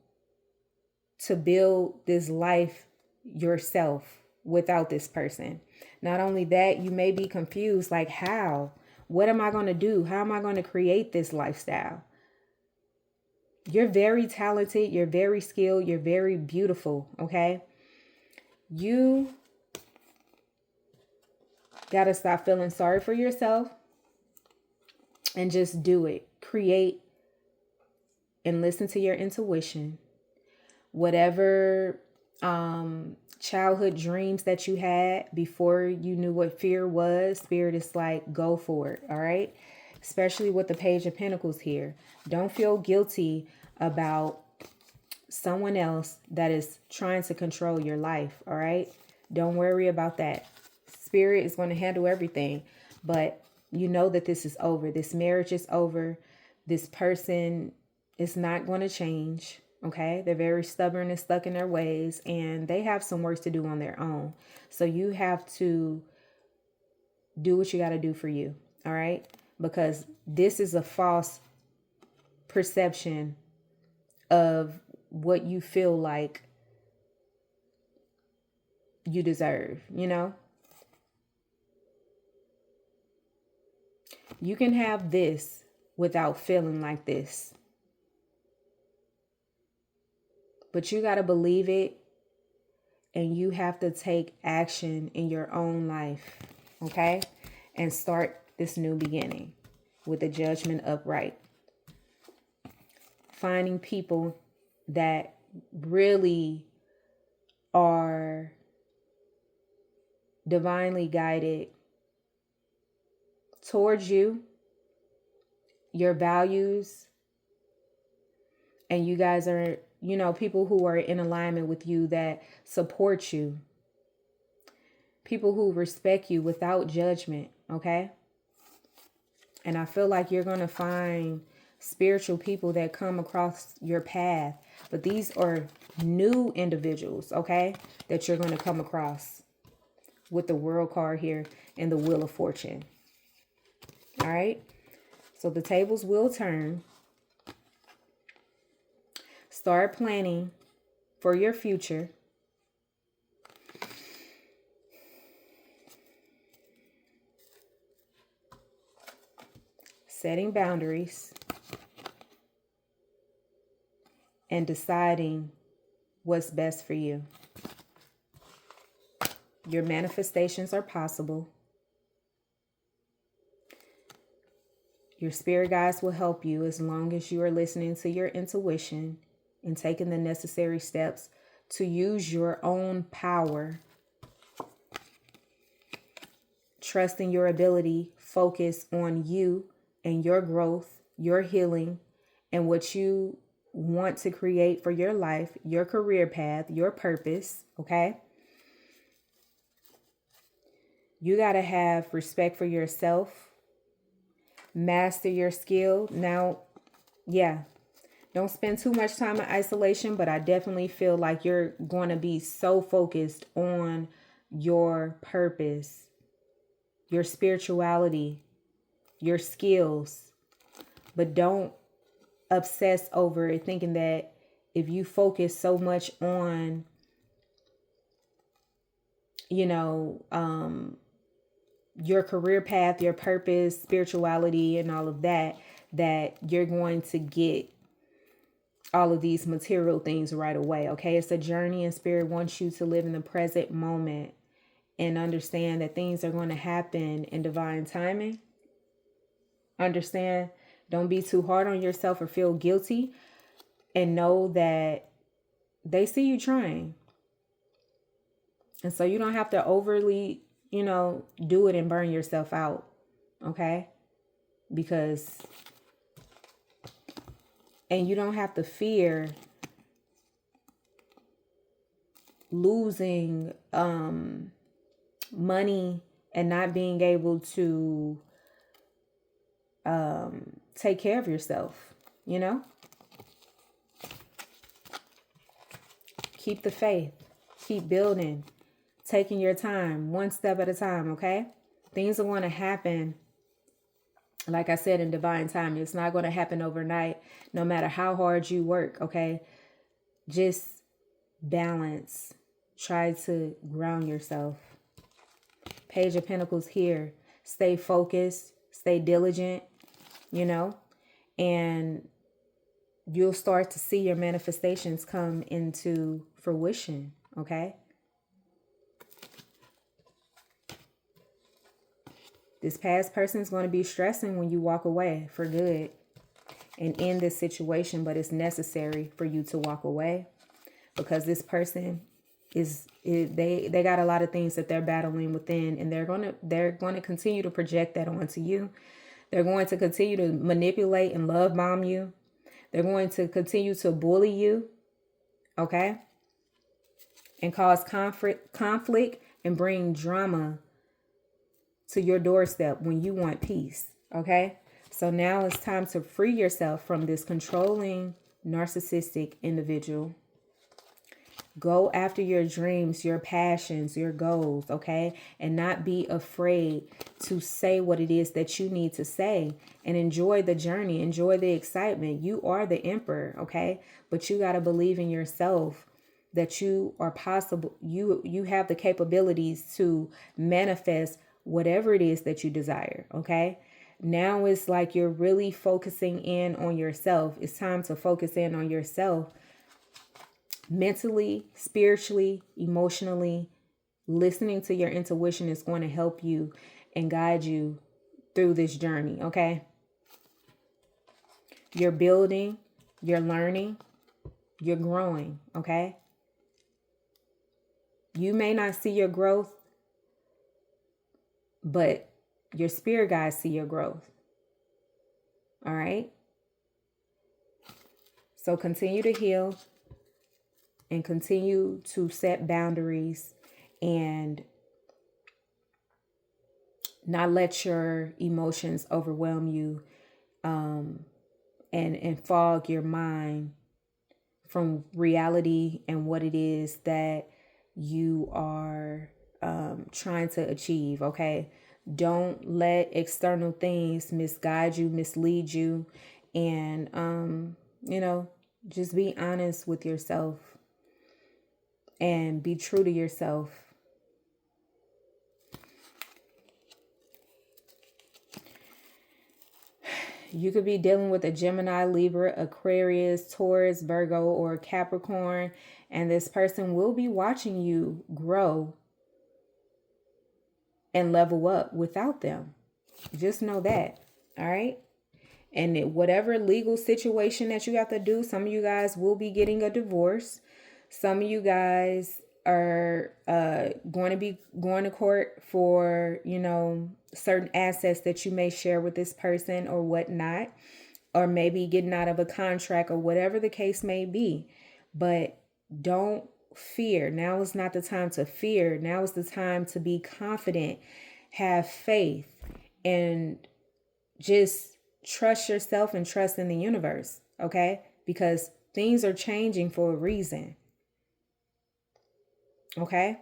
to build this life yourself without this person. Not only that, you may be confused, like, how? What am I going to do? How am I going to create this lifestyle? You're very talented. You're very skilled. You're very beautiful. Okay. You got to stop feeling sorry for yourself and just do it. Create and listen to your intuition. Whatever childhood dreams that you had before you knew what fear was, Spirit is like, go for it. All right. Especially with the Page of Pentacles here. Don't feel guilty about someone else that is trying to control your life. All right. Don't worry about that. Spirit is going to handle everything. But you know that this is over. This marriage is over. This person is not going to change. Okay. They're very stubborn and stuck in their ways, and they have some work to do on their own. So you have to do what you got to do for you. All right. Because this is a false perception of what you feel like you deserve, you know? You can have this without feeling like this. But you got to believe it, and you have to take action in your own life, okay? And start this new beginning with the Judgment upright. Finding people that really are divinely guided towards you, your values, and you guys are, you know, people who are in alignment with you, that support you, people who respect you without judgment, okay? And I feel like you're going to find spiritual people that come across your path. But these are new individuals, okay, that you're going to come across with the World card here and the Wheel of Fortune. All right. So the tables will turn. Start planning for your future. Setting boundaries. And deciding what's best for you. Your manifestations are possible. Your spirit guides will help you as long as you are listening to your intuition and taking the necessary steps to use your own power. Trusting your ability, focus on you and your growth, your healing, and what you want to create for your life, your career path, your purpose, okay? You got to have respect for yourself. Master your skill. Now, yeah, don't spend too much time in isolation, but I definitely feel like you're going to be so focused on your purpose, your spirituality, your skills, but don't obsess over it, thinking that if you focus so much on, your career path, your purpose, spirituality, and all of that, that you're going to get all of these material things right away. Okay. It's a journey, and spirit wants you to live in the present moment and understand that things are going to happen in divine timing. Understand? Don't be too hard on yourself or feel guilty, and know that they see you trying. And so you don't have to overly, do it and burn yourself out. Okay? And you don't have to fear losing money and not being able to take care of yourself, Keep the faith. Keep building. Taking your time, one step at a time, okay? Things are going to happen, like I said, in divine time. It's not going to happen overnight, no matter how hard you work, okay? Just balance. Try to ground yourself. Page of Pentacles here. Stay focused. Stay diligent, and you'll start to see your manifestations come into fruition, okay? This past person is going to be stressing when you walk away for good and end this situation, but it's necessary for you to walk away, because this person they got a lot of things that they're battling within, and they're going to continue to project that onto you. They're going to continue to manipulate and love bomb you. They're going to continue to bully you, okay? And cause conflict and bring drama to your doorstep when you want peace, okay? So now it's time to free yourself from this controlling, narcissistic individual. Go after your dreams, your passions, your goals, okay? And not be afraid to say what it is that you need to say, and enjoy the journey, enjoy the excitement. You are the emperor, okay? But you got to believe in yourself that you are possible. You have the capabilities to manifest whatever it is that you desire, okay? Now it's like you're really focusing in on yourself. It's time to focus in on yourself. Mentally, spiritually, emotionally, listening to your intuition is going to help you and guide you through this journey, okay? You're building, you're learning, you're growing, okay? You may not see your growth, but your spirit guides see your growth, all right? So continue to heal and continue to set boundaries and not let your emotions overwhelm you, and fog your mind from reality and what it is that you are trying to achieve. Okay, don't let external things misguide you, mislead you, and just be honest with yourself and be true to yourself. You could be dealing with a Gemini, Libra, Aquarius, Taurus, Virgo, or Capricorn, and this person will be watching you grow and level up without them. Just know that. All right. And whatever legal situation that you have to do, some of you guys will be getting a divorce. Some of you guys are going to be going to court for, certain assets that you may share with this person or whatnot, or maybe getting out of a contract or whatever the case may be. But don't fear. Now is not the time to fear. Now is the time to be confident, have faith, and just trust yourself and trust in the universe. Okay? Because things are changing for a reason. Okay?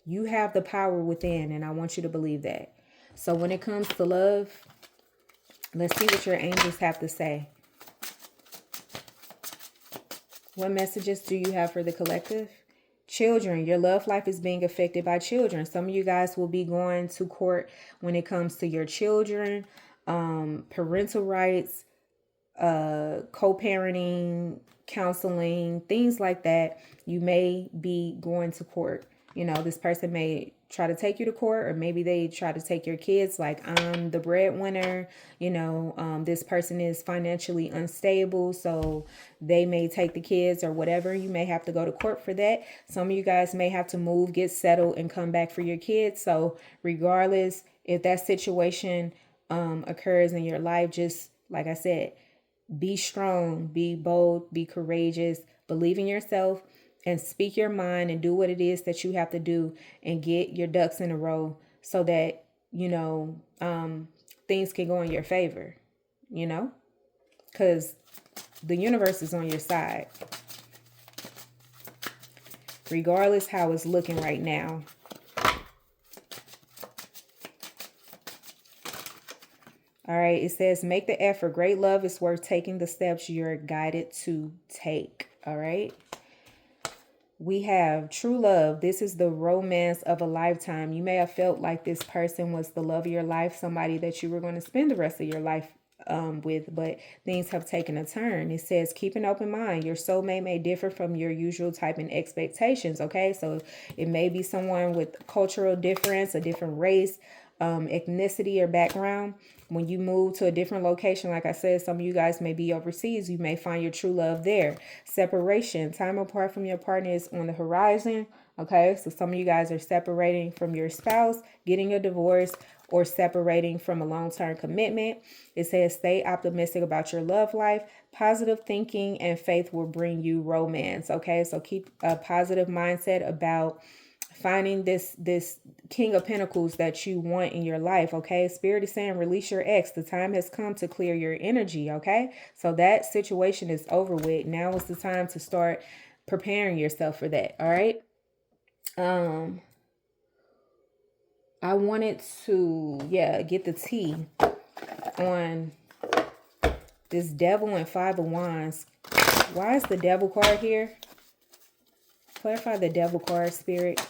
You have the power within, and I want you to believe that. So when it comes to love, let's see what your angels have to say. What messages do you have for the collective? Children, your love life is being affected by children. Some of you guys will be going to court when it comes to your children, parental rights, co-parenting, counseling, things like that. You may be going to court. This person may try to take you to court, or maybe they try to take your kids, like, I'm the breadwinner. This person is financially unstable, so they may take the kids or whatever. You may have to go to court for that. Some of you guys may have to move, get settled, and come back for your kids. So regardless, if that situation occurs in your life, just like I said, be strong, be bold, be courageous, believe in yourself, and speak your mind and do what it is that you have to do and get your ducks in a row so that, things can go in your favor, because the universe is on your side. Regardless how it's looking right now. All right, it says, make the effort. Great love is worth taking the steps you're guided to take. All right. We have true love. This is the romance of a lifetime. You may have felt like this person was the love of your life, somebody that you were going to spend the rest of your life with, but things have taken a turn. It says, keep an open mind. Your soulmate may differ from your usual type and expectations. Okay, so it may be someone with cultural difference, a different race, ethnicity, or background. When you move to a different location, like I said, some of you guys may be overseas. You may find your true love there. Separation, time apart from your partner is on the horizon. Okay, so some of you guys are separating from your spouse, getting a divorce, or separating from a long-term commitment. It says, stay optimistic about your love life. Positive thinking and faith will bring you romance. Okay, so keep a positive mindset about finding this King of Pentacles that you want in your life. Okay, Spirit is saying, release your ex. The time has come to clear your energy. Okay, so that situation is over with. Now is the time to start preparing yourself for that. All right. I wanted to get the tea on this Devil and Five of Wands. Why is the Devil card here? Clarify the Devil card, Spirit.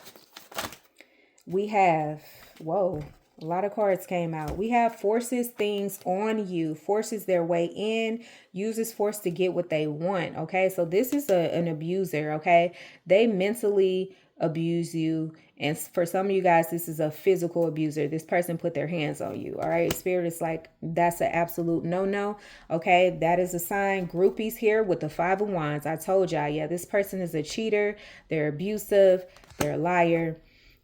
We have, a lot of cards came out. We have forces things on you, forces their way in, uses force to get what they want. Okay, so this is an abuser. Okay, they mentally abuse you. And for some of you guys, this is a physical abuser. This person put their hands on you. All right, Spirit is like, that's an absolute no-no. Okay, that is a sign. Groupies here with the Five of Wands. I told y'all, this person is a cheater. They're abusive. They're a liar.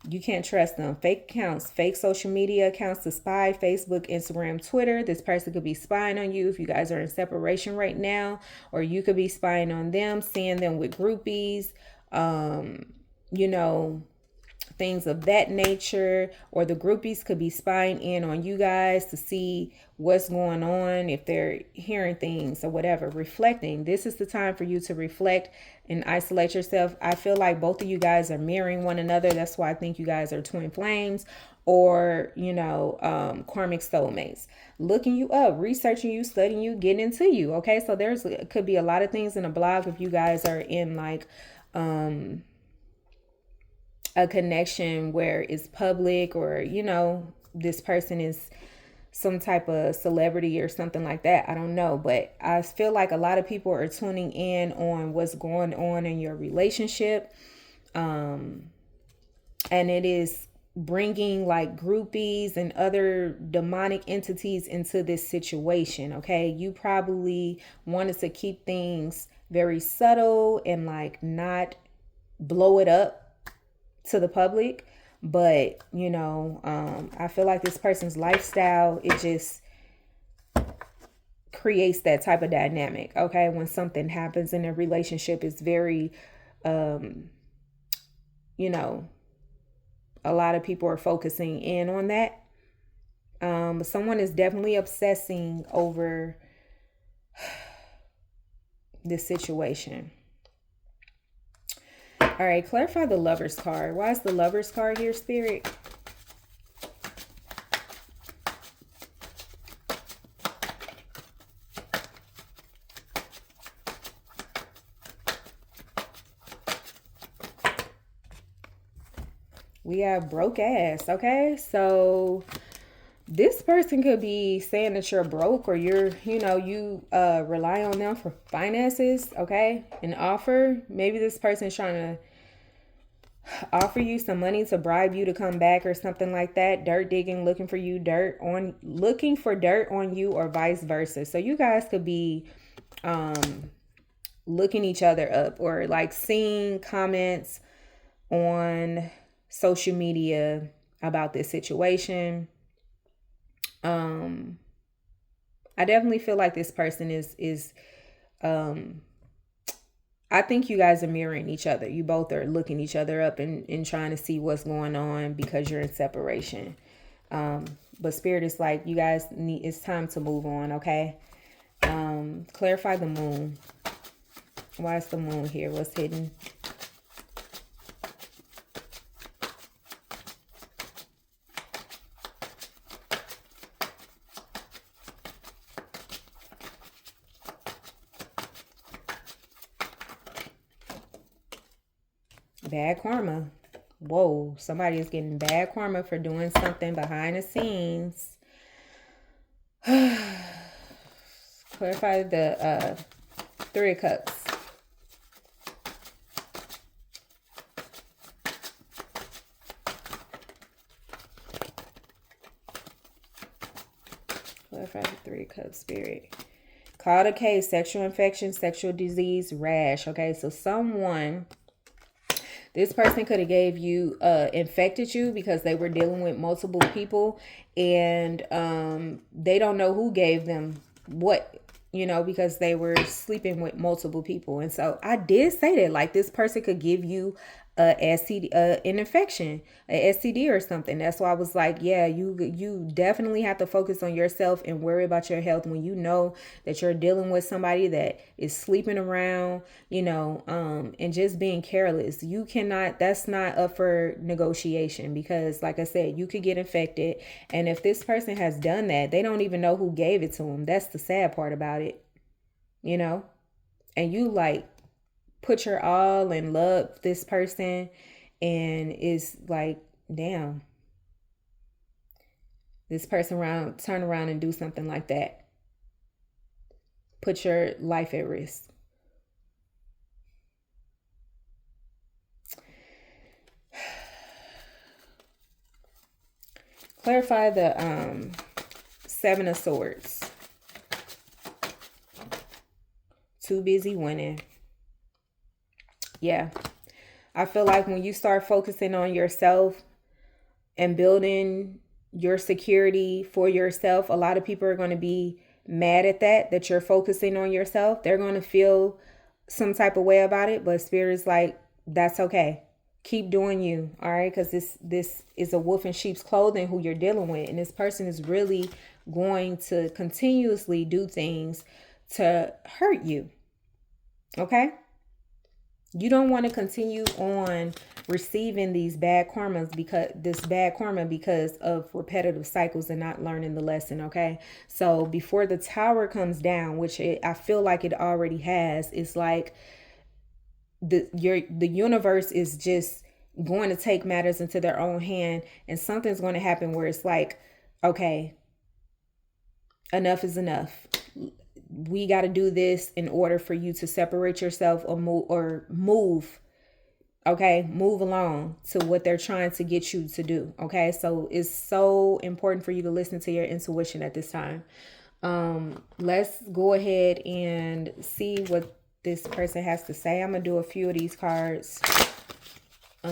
You can't trust them. Fake accounts, fake social media accounts to spy, Facebook, Instagram, Twitter. This person could be spying on you if you guys are in separation right now, or you could be spying on them, seeing them with groupies, things of that nature, or the groupies could be spying in on you guys to see what's going on, if they're hearing things or whatever. Reflecting. This is the time for you to reflect and isolate yourself. I feel like both of you guys are mirroring one another. That's why I think you guys are twin flames, or karmic soulmates. Looking you up, researching you, studying you, getting into you. Okay, so there's could be a lot of things in a blog if you guys are in like a connection where it's public, or this person is some type of celebrity or something like that. I don't know, but I feel like a lot of people are tuning in on what's going on in your relationship, and it is bringing like groupies and other demonic entities into this situation. Okay, you probably wanted to keep things very subtle and like not blow it up to the public, but I feel like this person's lifestyle, it just creates that type of dynamic. Okay, when something happens in a relationship, it's very a lot of people are focusing in on that. Someone is definitely obsessing over this situation. All right, clarify the Lover's card. Why is the Lover's card here, Spirit? We have broke ass. Okay, so this person could be saying that you're broke, or you rely on them for finances. Okay, an offer. Maybe this person's trying to offer you some money to bribe you to come back or something like that. Dirt digging, looking for dirt on you, or vice versa. So you guys could be looking each other up, or like seeing comments on social media about this situation. I definitely feel like this person is I think you guys are mirroring each other. You both are looking each other up and trying to see what's going on because you're in separation. But Spirit is like, you guys it's time to move on, okay? Clarify the moon. Why is the moon here? What's hidden? Bad karma. Whoa, somebody is getting bad karma for doing something behind the scenes. Clarify the Three of Cups. Clarify the Three of Cups, Spirit. Called a case, sexual infection, sexual disease, rash. Okay, so this person could have gave you, infected you because they were dealing with multiple people, and they don't know who gave them what, because they were sleeping with multiple people. And so I did say that, like, this person could give you a STD, an infection, a STD or something. That's why I was like, yeah, you definitely have to focus on yourself and worry about your health when you know that you're dealing with somebody that is sleeping around, and just being careless. That's not up for negotiation, because like I said, you could get infected. And if this person has done that, they don't even know who gave it to them. That's the sad part about it, and you like put your all and love this person, and it's like, damn, this person turn around and do something like that. Put your life at risk. Clarify the Seven of Swords. Too busy winning. Yeah. I feel like when you start focusing on yourself and building your security for yourself, a lot of people are going to be mad at that you're focusing on yourself. They're going to feel some type of way about it, but Spirit is like, that's okay. Keep doing you, all right? Because this is a wolf in sheep's clothing who you're dealing with, and this person is really going to continuously do things to hurt you. Okay? You don't want to continue on receiving these bad karmas because of repetitive cycles and not learning the lesson. Okay, so before the tower comes down, which I feel like it already has, it's like the universe is just going to take matters into their own hand, and something's going to happen where it's like, okay, enough is enough. We got to do this in order for you to separate yourself or move. Okay, move along to what they're trying to get you to do. Okay, so it's so important for you to listen to your intuition at this time. Let's go ahead and see what this person has to say. I'm gonna do a few of these cards. I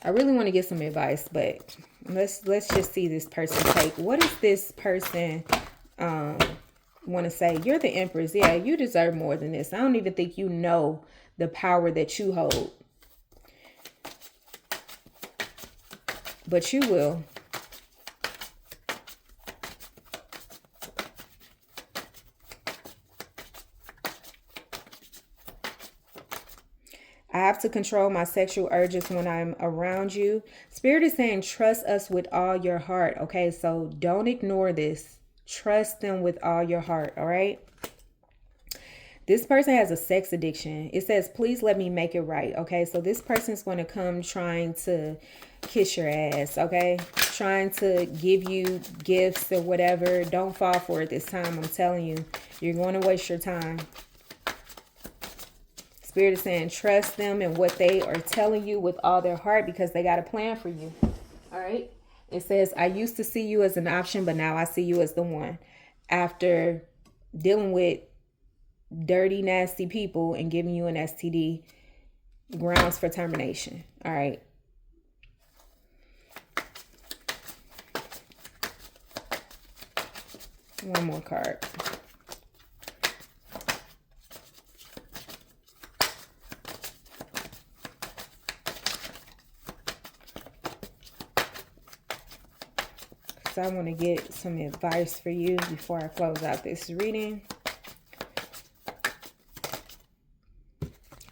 really want to get some advice, but let's just see this person take. What does this person want to say? You're the Empress. Yeah, you deserve more than this. I don't even think you know the power that you hold, but you will. I have to control my sexual urges when I'm around you. Spirit is saying, trust us with all your heart. Okay, so don't ignore this. Trust them with all your heart. All right. This person has a sex addiction. It says, please let me make it right. Okay, so this person's going to come trying to kiss your ass. Okay, trying to give you gifts or whatever. Don't fall for it this time. I'm telling you, you're going to waste your time. Spirit is saying, trust them and what they are telling you with all their heart, because they got a plan for you. All right. It says, I used to see you as an option, but now I see you as the one. After dealing with dirty, nasty people and giving you an STD, grounds for termination. All right. One more card. So I want to get some advice for you before I close out this reading.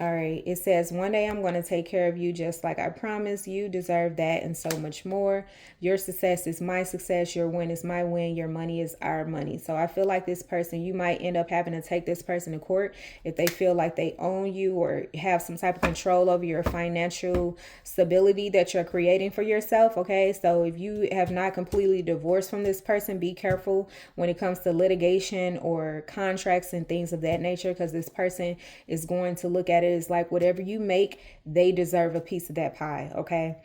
All right, it says, one day I'm going to take care of you just like I promised. You deserve that and so much more. Your success is my success. Your win is my win. Your money is our money. So I feel like this person, you might end up having to take this person to court if they feel like they own you or have some type of control over your financial stability that you're creating for yourself. Okay, so if you have not completely divorced from this person, be careful when it comes to litigation or contracts and things of that nature, because this person is going to look at it as like, whatever you make, they deserve a piece of that pie. Okay,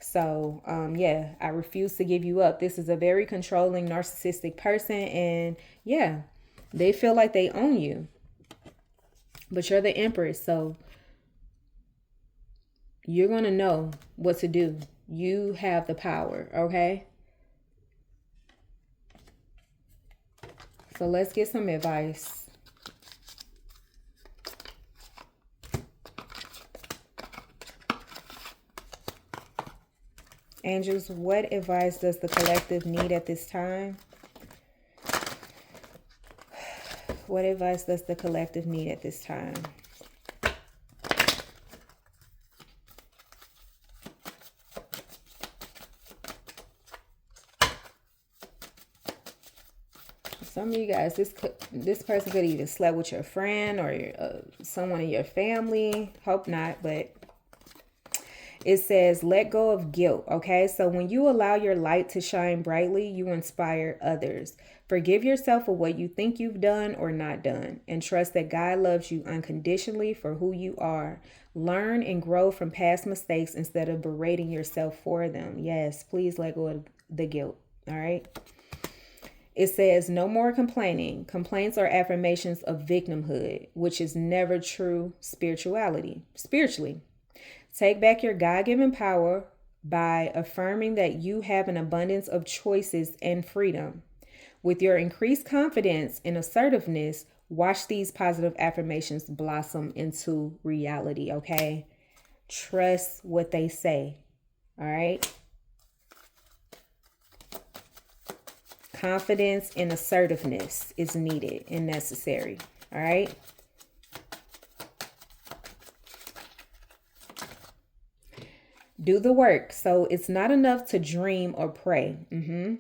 so yeah, I refuse to give you up. This is a very controlling, narcissistic person, and yeah, they feel like they own you, but you're the Empress, so you're gonna know what to do. You have the power. Okay, so let's get some advice. Angels, what advice does the collective need at this time? What advice does the collective need at this time? Some of you guys, this person could even slept with your friend or someone in your family. Hope not, but it says, let go of guilt. Okay, so when you allow your light to shine brightly, you inspire others. Forgive yourself for what you think you've done or not done, and trust that God loves you unconditionally for who you are. Learn and grow from past mistakes instead of berating yourself for them. Yes, please let go of the guilt. All right. It says, no more complaining. Complaints are affirmations of victimhood, which is never true spiritually. Take back your God-given power by affirming that you have an abundance of choices and freedom. With your increased confidence and assertiveness, Watch these positive affirmations blossom into reality, okay? Trust what they say, all right? Confidence and assertiveness is needed and necessary, all right? Do the work. So it's not enough to dream or pray.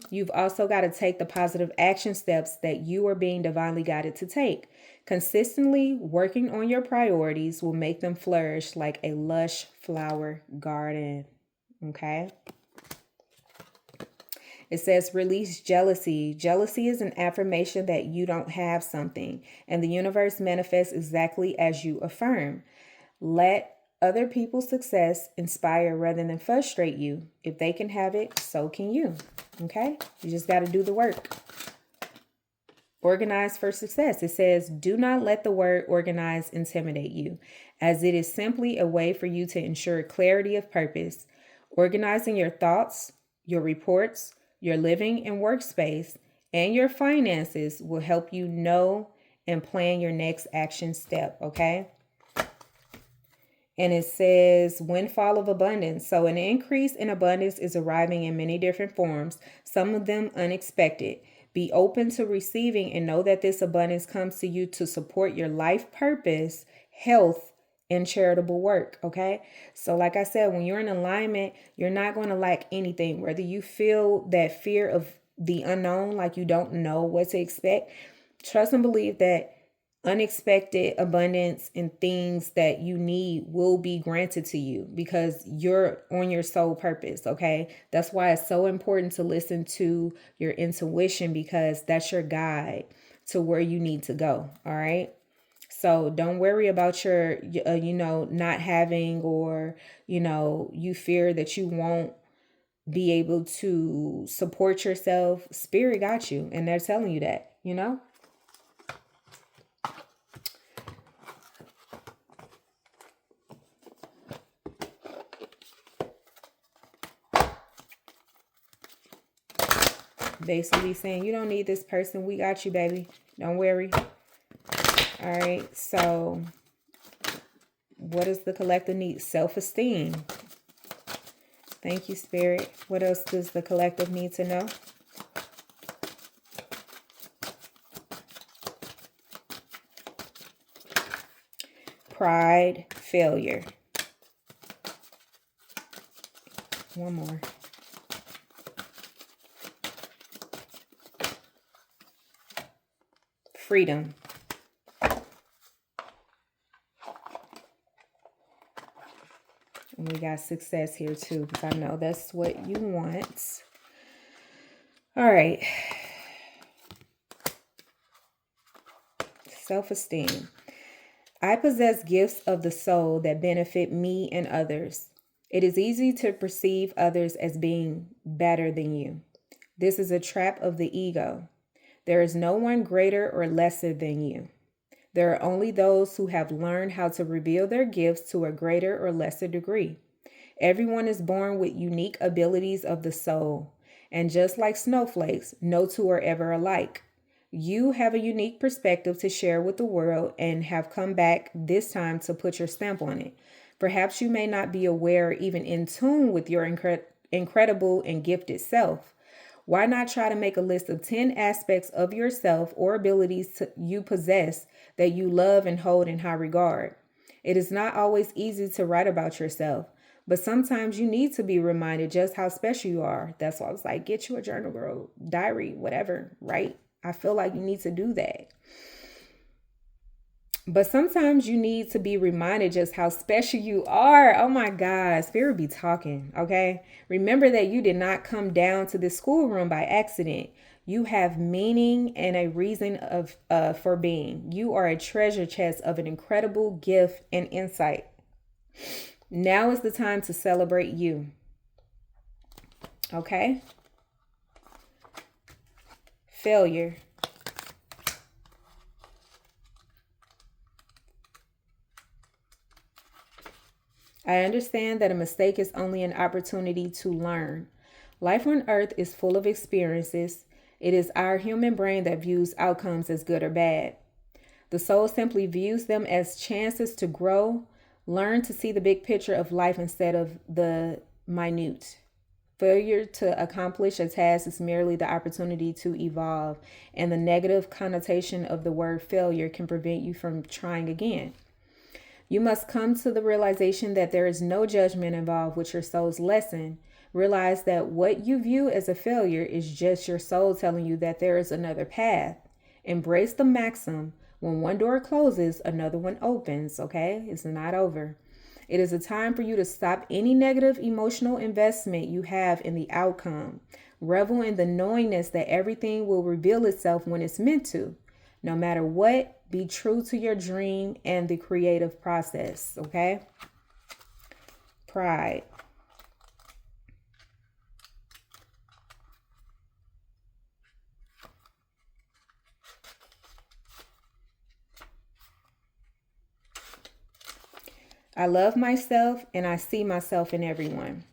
You've also got to take the positive action steps that you are being divinely guided to take. Consistently working on your priorities will make them flourish like a lush flower garden. Okay. It says release jealousy. Jealousy is an affirmation that you don't have something, and the universe manifests exactly as you affirm. Let other people's success inspire rather than frustrate you. If they can have it, so can you. Okay? You just got to do the work. Organize for success. It says, do not let the word organize intimidate you, as it is simply a way for you to ensure clarity of purpose. Organizing your thoughts, your reports, your living and workspace, and your finances will help you know and plan your next action step, okay? And it says windfall of abundance. So an increase in abundance is arriving in many different forms, some of them unexpected. Be open to receiving and know that this abundance comes to you to support your life purpose, health, and charitable work, okay? So like I said, when you're in alignment, you're not going to lack anything. Whether you feel that fear of the unknown, like you don't know what to expect, trust and believe that unexpected abundance and things that you need will be granted to you because you're on your soul purpose, okay? That's why it's so important to listen to your intuition, because that's your guide to where you need to go, all right? So don't worry about your, not having, or, you fear that you won't be able to support yourself. Spirit got you, and they're telling you that, Basically saying, you don't need this person. We got you, baby. Don't worry. All right. So what does the collective need? Self-esteem. Thank you, Spirit. What else does the collective need to know? Pride, failure. One more. Freedom. And we got success here too, because I know that's what you want. All right. Self-esteem. I possess gifts of the soul that benefit me and others. It is easy to perceive others as being better than you. This is a trap of the ego. There is no one greater or lesser than you. There are only those who have learned how to reveal their gifts to a greater or lesser degree. Everyone is born with unique abilities of the soul, and just like snowflakes, no two are ever alike. You have a unique perspective to share with the world and have come back this time to put your stamp on it. Perhaps you may not be aware or even in tune with your incredible and gifted self. Why not try to make a list of 10 aspects of yourself or abilities you possess that you love and hold in high regard? It is not always easy to write about yourself, but sometimes you need to be reminded just how special you are. That's why I was like, get you a journal, girl, diary, whatever, right? I feel like you need to do that. But sometimes you need to be reminded just how special you are. Oh my God, Spirit be talking, okay? Remember that you did not come down to this schoolroom by accident. You have meaning and a reason for being. You are a treasure chest of an incredible gift and insight. Now is the time to celebrate you, okay? Failure. I understand that a mistake is only an opportunity to learn. Life on earth is full of experiences. It is our human brain that views outcomes as good or bad. The soul simply views them as chances to grow, learn to see the big picture of life instead of the minute. Failure to accomplish a task is merely the opportunity to evolve, and the negative connotation of the word failure can prevent you from trying again. You must come to the realization that there is no judgment involved with your soul's lesson. Realize that what you view as a failure is just your soul telling you that there is another path. Embrace the maxim: when one door closes, another one opens, okay? It's not over. It is a time for you to stop any negative emotional investment you have in the outcome. Revel in the knowingness that everything will reveal itself when it's meant to. No matter what, be true to your dream and the creative process, okay? Pride. I love myself and I see myself in everyone.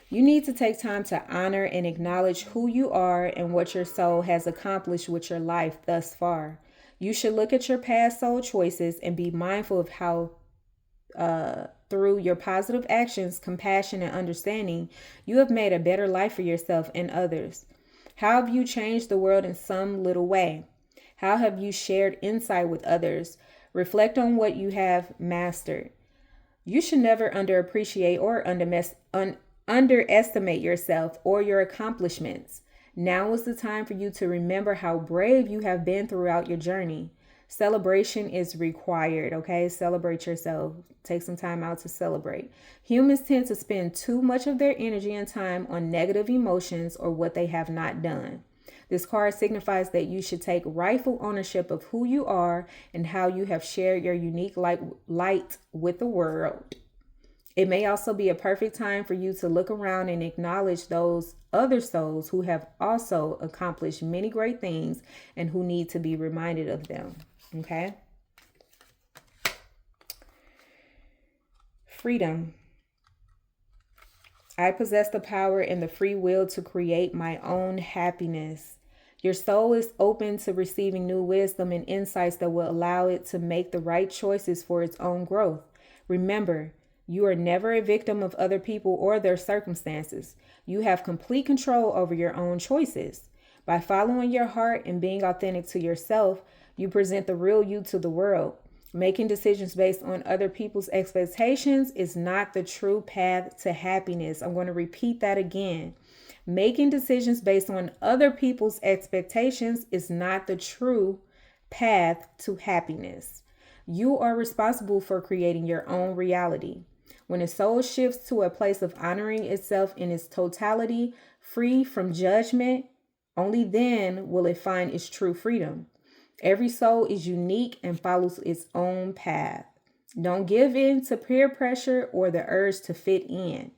You need to take time to honor and acknowledge who you are and what your soul has accomplished with your life thus far. You should look at your past soul choices and be mindful of how, through your positive actions, compassion, and understanding, you have made a better life for yourself and others. How have you changed the world in some little way? How have you shared insight with others? Reflect on what you have mastered. You should never underappreciate or underestimate yourself or your accomplishments. Now is the time for you to remember how brave you have been throughout your journey. Celebration is required, okay? Celebrate yourself. Take some time out to celebrate. Humans tend to spend too much of their energy and time on negative emotions or what they have not done. This card signifies that you should take rightful ownership of who you are and how you have shared your unique light with the world. It may also be a perfect time for you to look around and acknowledge those other souls who have also accomplished many great things and who need to be reminded of them. Okay? Freedom. I possess the power and the free will to create my own happiness. Your soul is open to receiving new wisdom and insights that will allow it to make the right choices for its own growth. Remember, you are never a victim of other people or their circumstances. You have complete control over your own choices. By following your heart and being authentic to yourself, you present the real you to the world. Making decisions based on other people's expectations is not the true path to happiness. I'm going to repeat that again. Making decisions based on other people's expectations is not the true path to happiness. You are responsible for creating your own reality. When a soul shifts to a place of honoring itself in its totality, free from judgment, only then will it find its true freedom. Every soul is unique and follows its own path. Don't give in to peer pressure or the urge to fit in.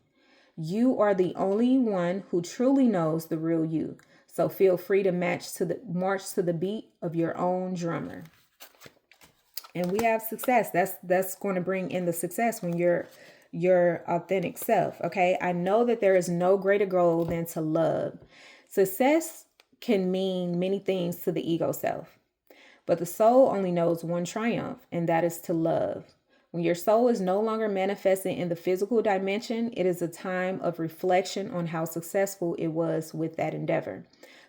You are the only one who truly knows the real you. So feel free to march to the beat of your own drummer. And we have success. That's going to bring in the success when you're your authentic self. Okay. I know that there is no greater goal than to love. Success can mean many things to the ego self, but the soul only knows one triumph, and that is to love. When your soul is no longer manifesting in the physical dimension, it is a time of reflection on how successful it was with that endeavor.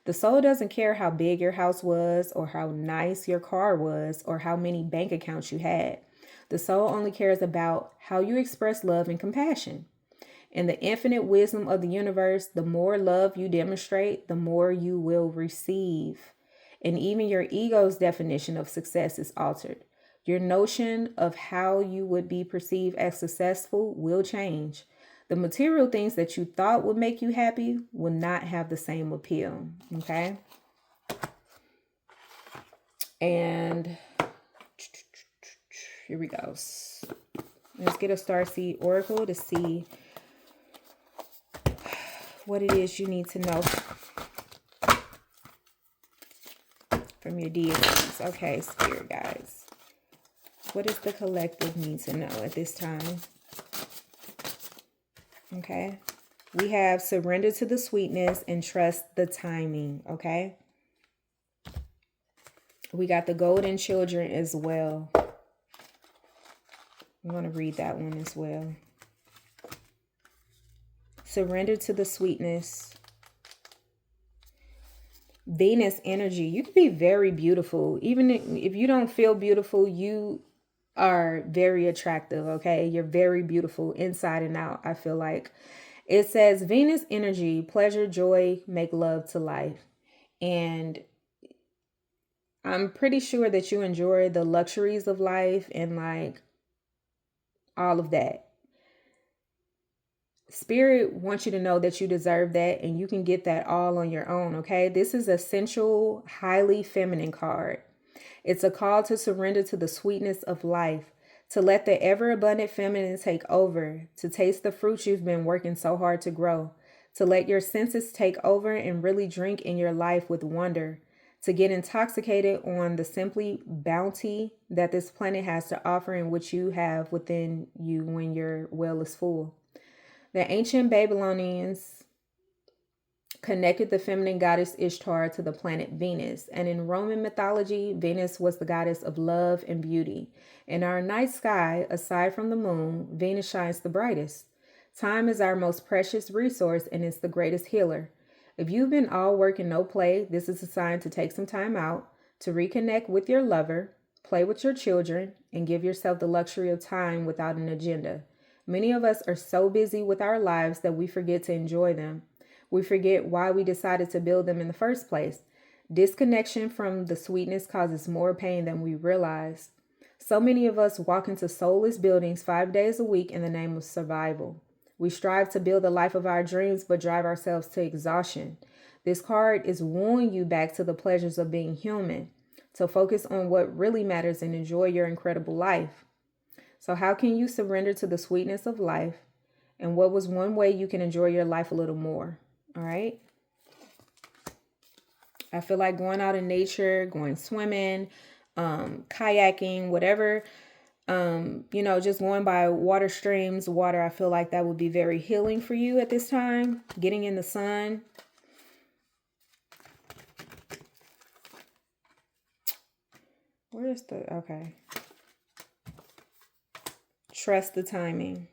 The soul doesn't care how big your house was, or how nice your car was, or how many bank accounts you had. The soul only cares about how you express love and compassion. In the infinite wisdom of the universe, the more love you demonstrate, the more you will receive. And even your ego's definition of success is altered. Your notion of how you would be perceived as successful will change. The material things that you thought would make you happy will not have the same appeal. Okay? And here we go. Let's get a Starseed Oracle to see what it is you need to know from your deities. Okay, spirit guides. What does the collective need to know at this time? Okay. We have surrender to the sweetness and trust the timing. Okay. We got the golden children as well. I'm going to read that one as well. Surrender to the sweetness. Venus energy. You can be very beautiful. Even if you don't feel beautiful, you are very attractive, okay? You're very beautiful inside and out, I feel like. It says Venus energy, pleasure, joy, make love to life. And I'm pretty sure that you enjoy the luxuries of life and like all of that. Spirit wants you to know that you deserve that and you can get that all on your own, okay? This is a sensual, highly feminine card. It's a call to surrender to the sweetness of life, to let the ever-abundant feminine take over, to taste the fruits you've been working so hard to grow, to let your senses take over and really drink in your life with wonder, to get intoxicated on the simply bounty that this planet has to offer and which you have within you when your well is full. The ancient Babylonians connected the feminine goddess Ishtar to the planet Venus. And in Roman mythology, Venus was the goddess of love and beauty. In our night sky, aside from the moon, Venus shines the brightest. Time is our most precious resource and it's the greatest healer. If you've been all work and no play, this is a sign to take some time out, to reconnect with your lover, play with your children, and give yourself the luxury of time without an agenda. Many of us are so busy with our lives that we forget to enjoy them. We forget why we decided to build them in the first place. Disconnection from the sweetness causes more pain than we realize. So many of us walk into soulless buildings 5 days a week in the name of survival. We strive to build the life of our dreams, but drive ourselves to exhaustion. This card is wooing you back to the pleasures of being human, to focus on what really matters and enjoy your incredible life. So how can you surrender to the sweetness of life? And what was one way you can enjoy your life a little more? All right. I feel like going out in nature, going swimming, kayaking, whatever, just going by water streams, water, I feel like that would be very healing for you at this time. Getting in the sun. Where's the, okay. Trust the timing.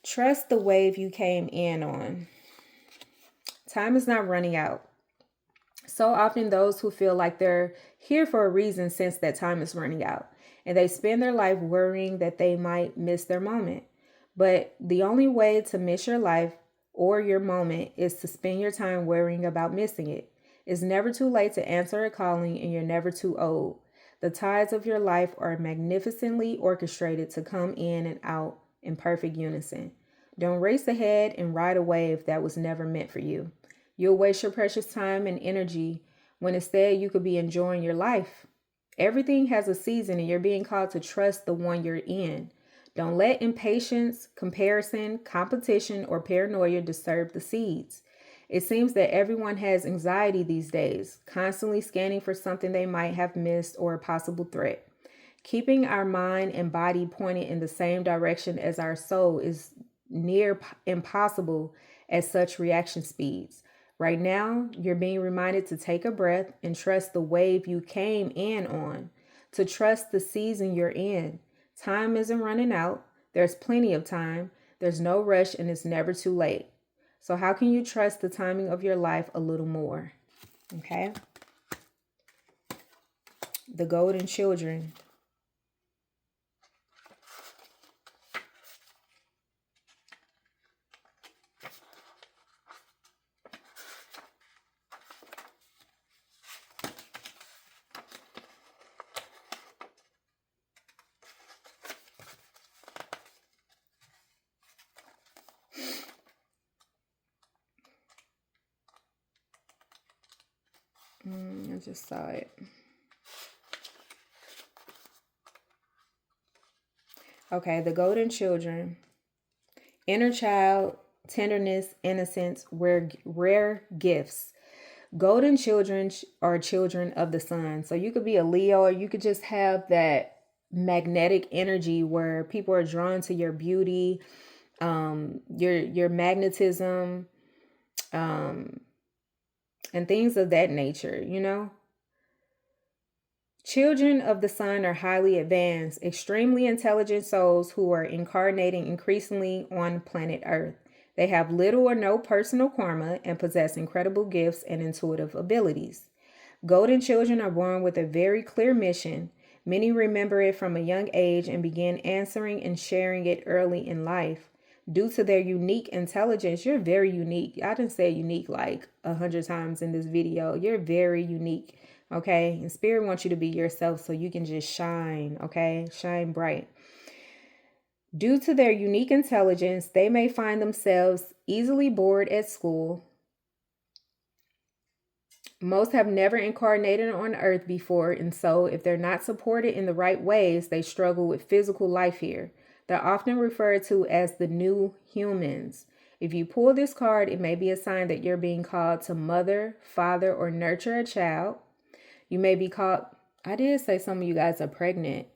Trust the wave you came in on. Time is not running out. So often those who feel like they're here for a reason sense that time is running out, and they spend their life worrying that they might miss their moment. But the only way to miss your life or your moment is to spend your time worrying about missing it. It's never too late to answer a calling, and you're never too old. The tides of your life are magnificently orchestrated to come in and out in perfect unison. Don't race ahead and ride a wave that was never meant for you. You'll waste your precious time and energy when instead you could be enjoying your life. Everything has a season and you're being called to trust the one you're in. Don't let impatience, comparison, competition, or paranoia disturb the seeds. It seems that everyone has anxiety these days, constantly scanning for something they might have missed or a possible threat. Keeping our mind and body pointed in the same direction as our soul is near impossible at such reaction speeds. Right now, you're being reminded to take a breath and trust the wave you came in on, to trust the season you're in. Time isn't running out. There's plenty of time. There's no rush and it's never too late. So how can you trust the timing of your life a little more? Okay. The golden children. I just saw it. Okay, the golden children. Inner child, tenderness, innocence, rare gifts. Golden children are children of the sun. So you could be a Leo or you could just have that magnetic energy where people are drawn to your beauty, your magnetism, and things of that nature, you know? Children of the sun are highly advanced, extremely intelligent souls who are incarnating increasingly on planet Earth. They have little or no personal karma and possess incredible gifts and intuitive abilities. Golden children are born with a very clear mission. Many remember it from a young age and begin answering and sharing it early in life. Due to their unique intelligence, you're very unique. I didn't say unique like 100 times in this video. You're very unique, okay? And Spirit wants you to be yourself so you can just shine, okay? Shine bright. Due to their unique intelligence, they may find themselves easily bored at school. Most have never incarnated on Earth before, and so if they're not supported in the right ways, they struggle with physical life here. They're often referred to as the new humans. If you pull this card, it may be a sign that you're being called to mother, father, or nurture a child. You may be called, I did say some of you guys are pregnant.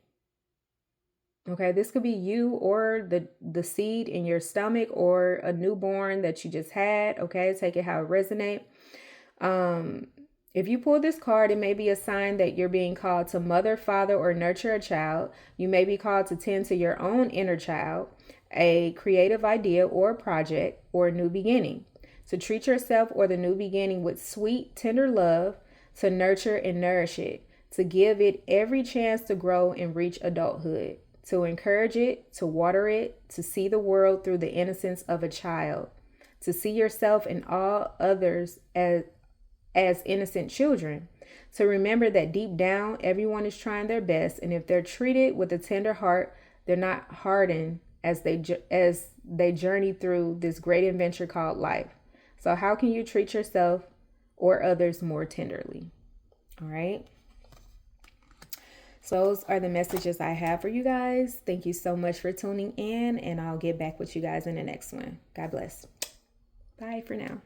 Okay, this could be you or the seed in your stomach or a newborn that you just had. Okay, take it how it resonates. If you pull this card, it may be a sign that you're being called to mother, father, or nurture a child. You may be called to tend to your own inner child, a creative idea or project, or a new beginning. To treat yourself or the new beginning with sweet, tender love, to nurture and nourish it, to give it every chance to grow and reach adulthood, to encourage it, to water it, to see the world through the innocence of a child, to see yourself and all others as innocent children, to remember that deep down, everyone is trying their best, and if they're treated with a tender heart, they're not hardened as they journey through this great adventure called life. So how can you treat yourself or others more tenderly? All right. So those are the messages I have for you guys. Thank you so much for tuning in, and I'll get back with you guys in the next one. God bless. Bye for now.